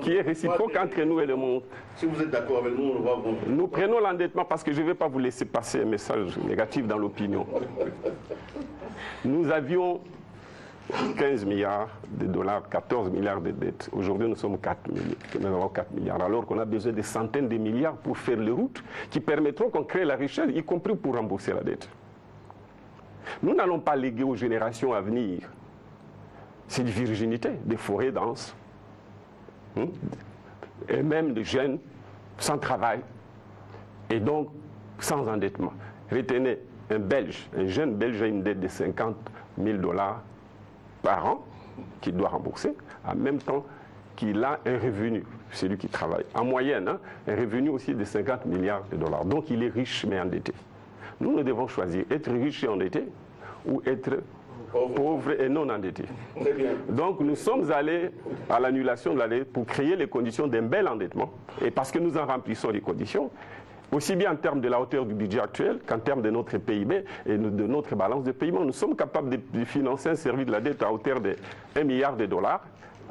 qui est réciproque entre nous et le monde. Si vous êtes d'accord avec nous, on va vous... Nous prenons l'endettement parce que je ne vais pas vous laisser passer un message négatif dans l'opinion. Nous avions 15 milliards de dollars, 14 milliards de dettes. Aujourd'hui, nous avons 4 milliards, alors qu'on a besoin de centaines de milliards pour faire les routes qui permettront qu'on crée la richesse, y compris pour rembourser la dette. Nous n'allons pas léguer aux générations à venir cette virginité des forêts denses, et même des jeunes sans travail, et donc sans endettement. Retenez, un jeune Belge a une dette de 50 000 dollars par an qu'il doit rembourser, en même temps qu'il a un revenu, celui qui travaille. En moyenne, un revenu aussi de 50 milliards de dollars. Donc il est riche mais endetté. Nous devons choisir être riche et endetté ou être pauvre et non endetté. Très bien. Donc nous sommes allés à l'annulation de la dette pour créer les conditions d'un bel endettement. Et parce que nous en remplissons les conditions, aussi bien en termes de la hauteur du budget actuel qu'en termes de notre PIB et de notre balance de paiement, nous sommes capables de financer un service de la dette à hauteur de 1 milliard de dollars,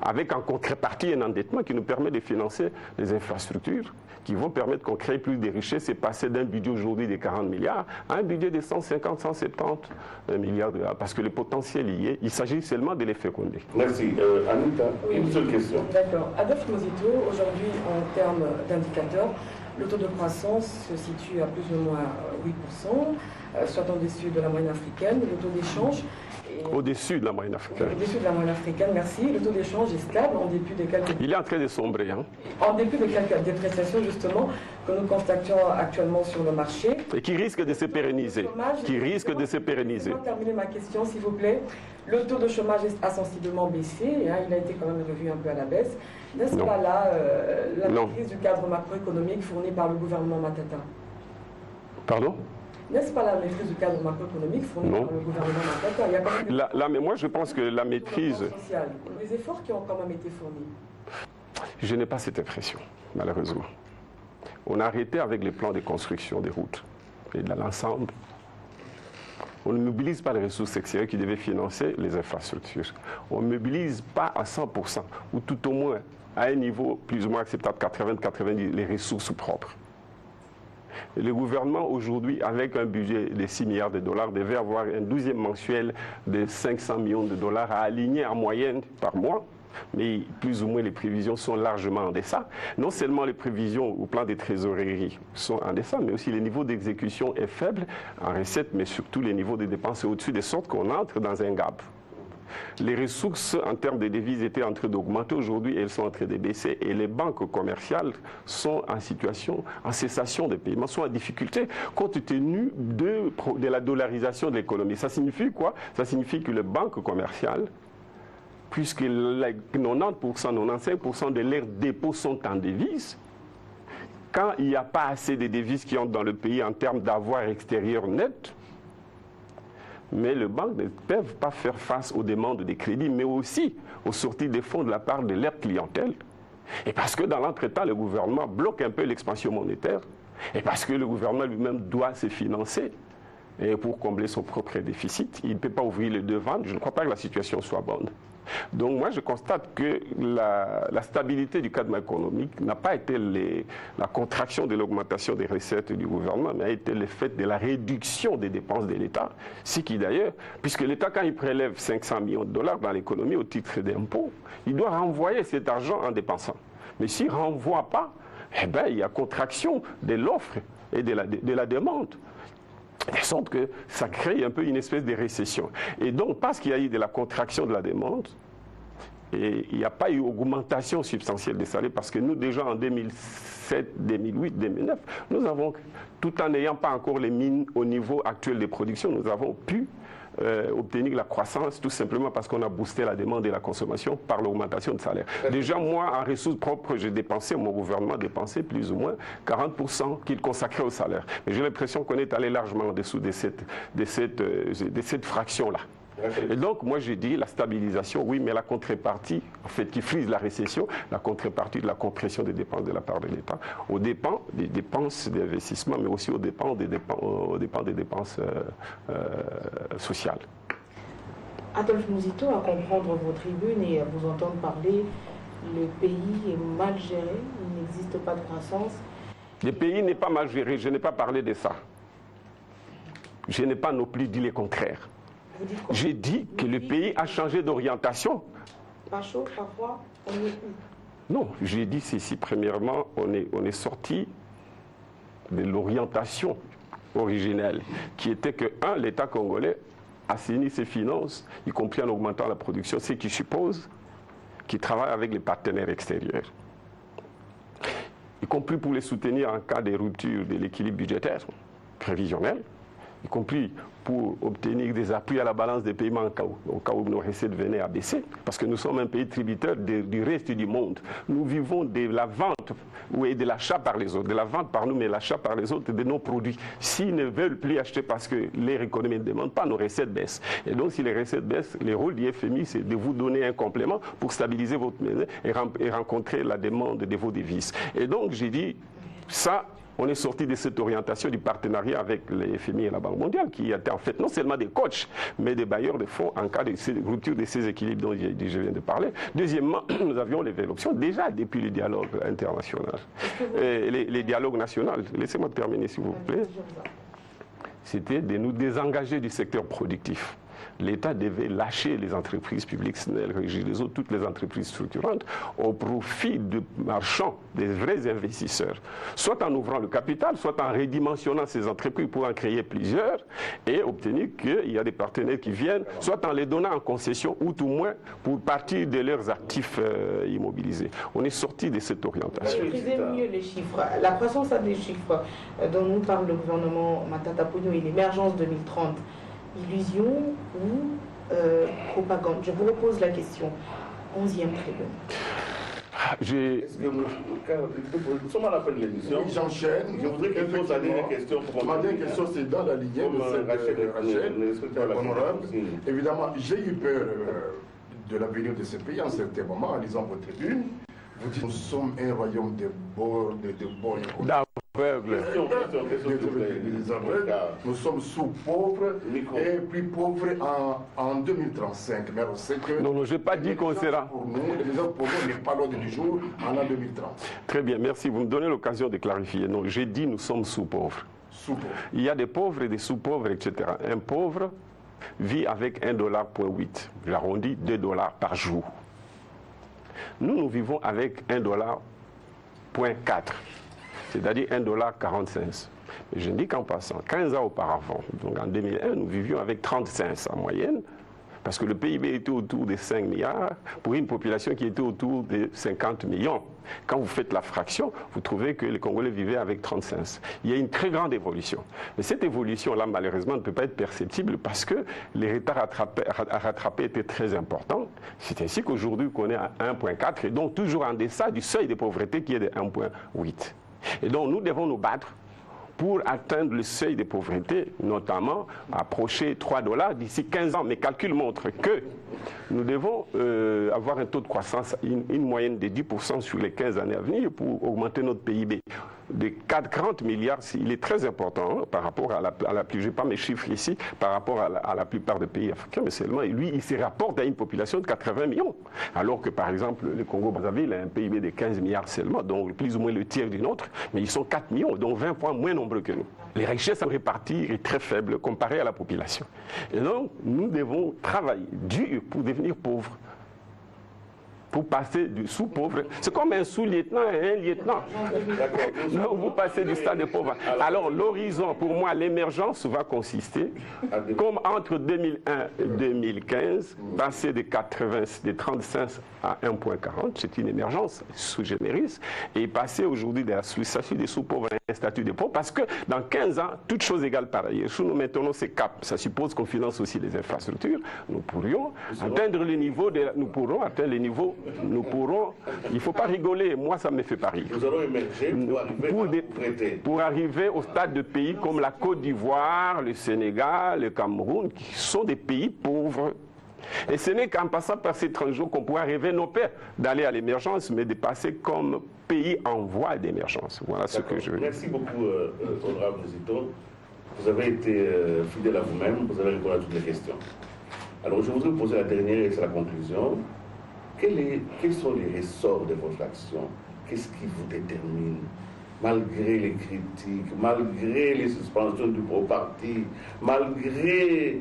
avec en contrepartie un endettement qui nous permet de financer des infrastructures qui vont permettre qu'on crée plus de richesses et passer d'un budget aujourd'hui de 40 milliards à un budget de 150, 170 milliards de dollars. Parce que le potentiel y est, il s'agit seulement de les féconder. Merci. Anita, une seule question. D'accord. Adolphe Mosito, aujourd'hui, en termes d'indicateurs, le taux de croissance se situe à plus ou moins 8%, soit au-dessus de la moyenne africaine. Le taux d'échange au-dessus de la moyenne africaine. Au-dessus de la moyenne africaine, merci. Le taux d'échange est stable en dépit de quelques... Il est en train de sombrer. En dépit de quelques dépréciations, justement, que nous constatons actuellement sur le marché. Et qui risque de se pérenniser. Qui risque de se pérenniser. Je vais terminer ma question, s'il vous plaît. Le taux de chômage a sensiblement baissé. Il a été quand même revu un peu à la baisse. N'est-ce pas là la maîtrise du cadre macroéconomique fourni par le gouvernement Matata? Pardon? N'est-ce pas la maîtrise du cadre macroéconomique fourni par le gouvernement Matata? Il y a quand même là, mais moi je pense que la maîtrise... Les efforts qui ont quand même été fournis. Je n'ai pas cette impression, malheureusement. On a arrêté avec les plans de construction des routes et de l'ensemble. On ne mobilise pas les ressources extérieures qui devaient financer les infrastructures. On ne mobilise pas à 100%, ou tout au moins à un niveau plus ou moins acceptable, 80-90, les ressources propres. Et le gouvernement aujourd'hui, avec un budget de 6 milliards de dollars, devait avoir un 12e mensuel de 500 millions de dollars à aligner en moyenne par mois. Mais plus ou moins les prévisions sont largement en deçà. Non seulement les prévisions au plan des trésoreries sont en deçà, mais aussi le niveau d'exécution est faible en recettes, mais surtout les niveaux de dépenses sont au-dessus, de sorte qu'on entre dans un gap. Les ressources en termes de devises étaient en train d'augmenter, aujourd'hui elles sont en train de baisser et les banques commerciales sont en situation, en cessation de paiement, sont en difficulté compte tenu de la dollarisation de l'économie. Ça signifie quoi? Ça signifie que les banques commerciales, puisque 90%, 95% de leurs dépôts sont en devises, quand il n'y a pas assez de devises qui entrent dans le pays en termes d'avoir extérieur net, mais les banques ne peuvent pas faire face aux demandes de crédit, mais aussi aux sorties de fonds de la part de leur clientèle. Et parce que dans l'entretemps, le gouvernement bloque un peu l'expansion monétaire, et parce que le gouvernement lui-même doit se financer et pour combler son propre déficit, il ne peut pas ouvrir les deux ventes. Je ne crois pas que la situation soit bonne. Donc moi je constate que la stabilité du cadre économique n'a pas été la contraction de l'augmentation des recettes du gouvernement, mais a été le fait de la réduction des dépenses de l'État. Ce qui d'ailleurs, puisque l'État quand il prélève 500 millions de dollars dans l'économie au titre d'impôts, il doit renvoyer cet argent en dépensant. Mais s'il ne renvoie pas, eh bien, il y a contraction de l'offre et de la demande. De sorte que ça crée un peu une espèce de récession. Et donc, parce qu'il y a eu de la contraction de la demande, et il n'y a pas eu augmentation substantielle des salaires, parce que nous, déjà en 2007, 2008, 2009, nous avons, tout en n'ayant pas encore les mines au niveau actuel de production, nous avons pu obtenir la croissance tout simplement parce qu'on a boosté la demande et la consommation par l'augmentation de salaire. Déjà, moi, en ressources propres, j'ai dépensé, mon gouvernement a dépensé plus ou moins 40% qu'il consacrait au salaire. Mais j'ai l'impression qu'on est allé largement en dessous de cette fraction-là. Et donc, moi, j'ai dit la stabilisation, oui, mais la contrepartie, en fait, qui frise la récession, la contrepartie de la compression des dépenses de la part de l'État, aux dépens des dépenses d'investissement, mais aussi aux dépens des dépenses sociales. Adolphe Mouzito, à comprendre vos tribunes et à vous entendre parler, le pays est mal géré, il n'existe pas de croissance. Le pays n'est pas mal géré, je n'ai pas parlé de ça. Je n'ai pas non plus dit le contraire. J'ai dit que le pays a changé d'orientation. Pas chaud, pas froid, on est où? Non, j'ai dit ceci. Premièrement, on est sorti de l'orientation originelle, qui était que, l'État congolais assainit ses finances, y compris en augmentant la production, ce qui suppose qu'il travaille avec les partenaires extérieurs, y compris pour les soutenir en cas de rupture de l'équilibre budgétaire prévisionnel, y compris pour obtenir des appuis à la balance des paiements au cas où nos recettes venaient à baisser, parce que nous sommes un pays tributaire du reste du monde. Nous vivons de la vente et de l'achat par les autres, de la vente par nous, mais l'achat par les autres de nos produits. S'ils ne veulent plus acheter parce que leur économie ne demande pas, nos recettes baissent. Et donc, si les recettes baissent, le rôle du FMI, c'est de vous donner un complément pour stabiliser votre monnaie et rencontrer la demande de vos devises. Et donc, j'ai dit, ça, on est sorti de cette orientation du partenariat avec les FMI et la Banque mondiale, qui étaient en fait non seulement des coachs, mais des bailleurs de fonds en cas de rupture de ces équilibres dont je viens de parler. Deuxièmement, nous avions levé l'option déjà depuis le dialogue international, les dialogues nationaux. Laissez-moi terminer s'il vous plaît. C'était de nous désengager du secteur productif. L'État devait lâcher les entreprises publiques, les autres, toutes les entreprises structurantes, au profit de marchands, des vrais investisseurs. Soit en ouvrant le capital, soit en redimensionnant ces entreprises pour en créer plusieurs et obtenir qu'il y a des partenaires qui viennent, soit en les donnant en concession ou tout moins pour partir de leurs actifs immobilisés. On est sorti de cette orientation. Maîtrisez mieux les chiffres. La croissance a des chiffres dont nous parle le gouvernement Matata Ponyo et l'émergence 2030. Illusion ou propagande? Je vous repose la question. 11e tribune. Nous sommes à la fin de l'émission. Oui, j'enchaîne. Je voudrais qu'il pose la dernière question. Ma dernière question, c'est dans la lignée de celle de Rachel, honorable. Évidemment, j'ai eu peur de l'avenir de ce pays en certain moment en lisant votre tribune. Vous dites, nous sommes un royaume de bords, nous sommes sous-pauvres et plus pauvres en 2035. Mais on sait que non, je n'ai pas dit qu'on sera. Pour nous n'est pas l'ordre du jour en l'an 2030. Très bien, merci. Vous me donnez l'occasion de clarifier. Non, j'ai dit nous sommes sous-pauvres. Sous-pauvres. Il y a des pauvres et des sous-pauvres, etc. Un pauvre vit avec $1.8. J'arrondis $2 par jour. Nous vivons avec $1.4. C'est-à-dire $1.45. Mais je dis qu'en passant, 15 ans auparavant, donc en 2001, nous vivions avec 35 en moyenne, parce que le PIB était autour de 5 milliards pour une population qui était autour de 50 millions. Quand vous faites la fraction, vous trouvez que les Congolais vivaient avec 35. Il y a une très grande évolution. Mais cette évolution-là, malheureusement, ne peut pas être perceptible parce que les retards à rattraper étaient très importants. C'est ainsi qu'aujourd'hui, on est à 1.4 et donc toujours en deçà du seuil de pauvreté qui est de 1.8. Et donc, nous devons nous battre pour atteindre le seuil de pauvreté, notamment approcher $3 d'ici 15 ans. Mes calculs montrent que nous devons avoir un taux de croissance, une moyenne de 10% sur les 15 années à venir pour augmenter notre PIB. De 40 milliards, il est très important par rapport à la plus, je n'ai pas mes chiffres ici, par rapport à la plupart des pays africains, mais seulement lui, il se rapporte à une population de 80 millions. Alors que par exemple, le Congo-Brazzaville a un PIB de 15 milliards seulement, donc plus ou moins le tiers du nôtre, mais ils sont 4 millions, donc 20 fois moins nombreux que nous. Les richesses à répartir est très faible comparée à la population. Et donc, nous devons travailler dur pour devenir pauvres. pour passer du sous-pauvre. C'est comme un sous-lieutenant et un lieutenant. Vous passez du stade de pauvre. Alors l'horizon, pour moi, l'émergence va consister, comme entre 2001 et 2015, passer de 35 à 1,40, c'est une émergence sous généris, et passer aujourd'hui de la statut des sous-pauvres à un statut de pauvre, parce que dans 15 ans, toutes choses égales pareilles. Si nous maintenons ces caps, ça suppose qu'on finance aussi les infrastructures, nous pourrions atteindre le niveau, il ne faut pas rigoler, moi ça me fait pas rire. Nous allons émerger pour arriver au stade de pays comme la Côte d'Ivoire, le Sénégal, le Cameroun, qui sont des pays pauvres. Et ce n'est qu'en passant par ces 30 jours qu'on pourra rêver non pas d'aller à l'émergence, mais de passer comme pays en voie d'émergence. Voilà ce que je veux dire. Merci beaucoup, honorable Zito. Vous avez été fidèle à vous-même, vous avez répondu à toutes les questions. Alors je voudrais vous poser la dernière et c'est la conclusion. Quels sont les ressorts de votre action? Qu'est-ce qui vous détermine? Malgré les critiques, malgré les suspensions du pro-parti, malgré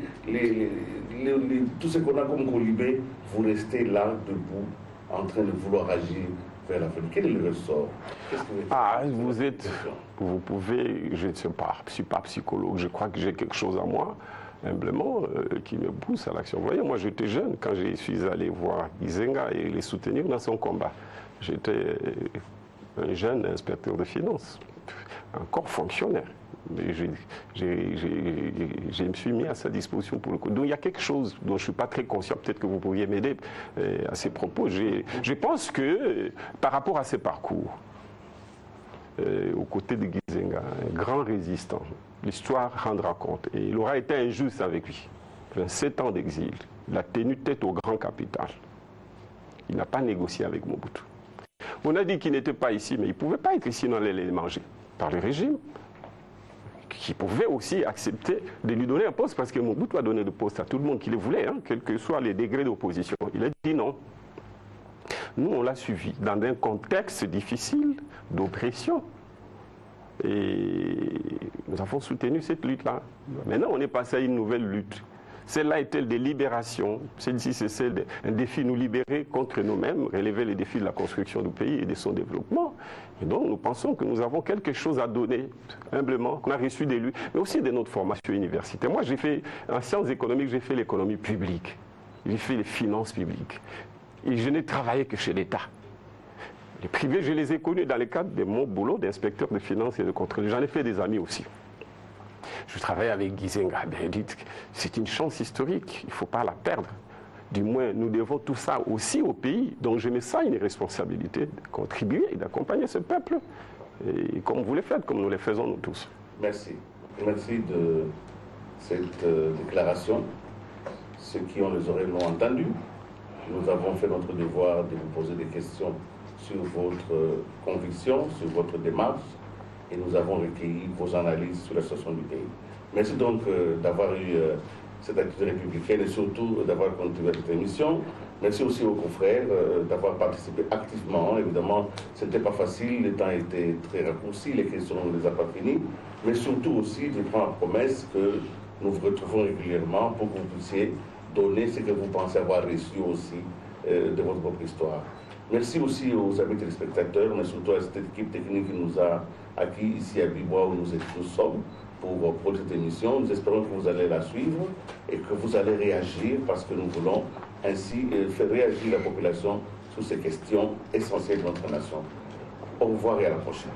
tout ce qu'on a comme colibé, vous restez là, debout, en train de vouloir agir vers la fin. Quel est le ressort? Vous pouvez, je ne sais pas, je ne suis pas psychologue, je crois que j'ai quelque chose en moi, humblement, qui me pousse à l'action. Vous voyez, moi j'étais jeune quand je suis allé voir Gizenga et les soutenir dans son combat. J'étais un jeune inspecteur de finances, encore fonctionnaire. Mais je me suis mis à sa disposition pour le coup. Donc il y a quelque chose dont je ne suis pas très conscient, peut-être que vous pourriez m'aider à ces propos. Je pense que par rapport à ses parcours, aux côtés de Gizenga, un grand résistant, l'histoire rendra compte. Et il aura été injuste avec lui. 27 ans d'exil, il a tenu tête au grand capital. Il n'a pas négocié avec Mobutu. On a dit qu'il n'était pas ici, mais il ne pouvait pas être ici, on allait les manger par le régime, qui pouvait aussi accepter de lui donner un poste, parce que Mobutu a donné le poste à tout le monde qui le voulait, hein, quels que soient les degrés d'opposition. Il a dit non. Nous, on l'a suivi dans un contexte difficile, d'oppression. Et nous avons soutenu cette lutte-là. Maintenant, on est passé à une nouvelle lutte. Celle-là est celle de libération. Celle-ci, c'est celle d'un défi, nous libérer contre nous-mêmes, relever les défis de la construction du pays et de son développement. Et donc, nous pensons que nous avons quelque chose à donner, humblement, qu'on a reçu d'élus, mais aussi de notre formation universitaire. Moi, j'ai fait, en sciences économiques, j'ai fait l'économie publique. J'ai fait les finances publiques. Et je n'ai travaillé que chez l'État. Les privés, je les ai connus dans le cadre de mon boulot d'inspecteur de finances et de contrôle. J'en ai fait des amis aussi. Je travaille avec Gizenga. C'est une chance historique, il ne faut pas la perdre. Du moins, nous devons tout ça aussi au pays. Donc je me sens une responsabilité de contribuer et d'accompagner ce peuple. Et comme vous le faites, comme nous le faisons nous tous. Merci. Merci de cette déclaration. Ceux qui ont les oreilles l'ont entendu. Nous avons fait notre devoir de vous poser des questions sur votre conviction, sur votre démarche. Et nous avons recueilli vos analyses sur la situation du pays. Merci donc d'avoir eu cette activité républicaine et surtout d'avoir contribué à cette émission. Merci aussi aux confrères d'avoir participé activement. Évidemment, ce n'était pas facile, le temps était très raccourci, les questions ne les a pas finies. Mais surtout aussi, je prends la promesse que nous vous retrouvons régulièrement pour que vous puissiez donner ce que vous pensez avoir reçu aussi de votre propre histoire. Merci aussi aux amis téléspectateurs, mais surtout à cette équipe technique qui nous a acquis ici à Bibois où nous sommes pour cette émission. Nous espérons que vous allez la suivre et que vous allez réagir parce que nous voulons ainsi faire réagir la population sur ces questions essentielles de notre nation. Au revoir et à la prochaine.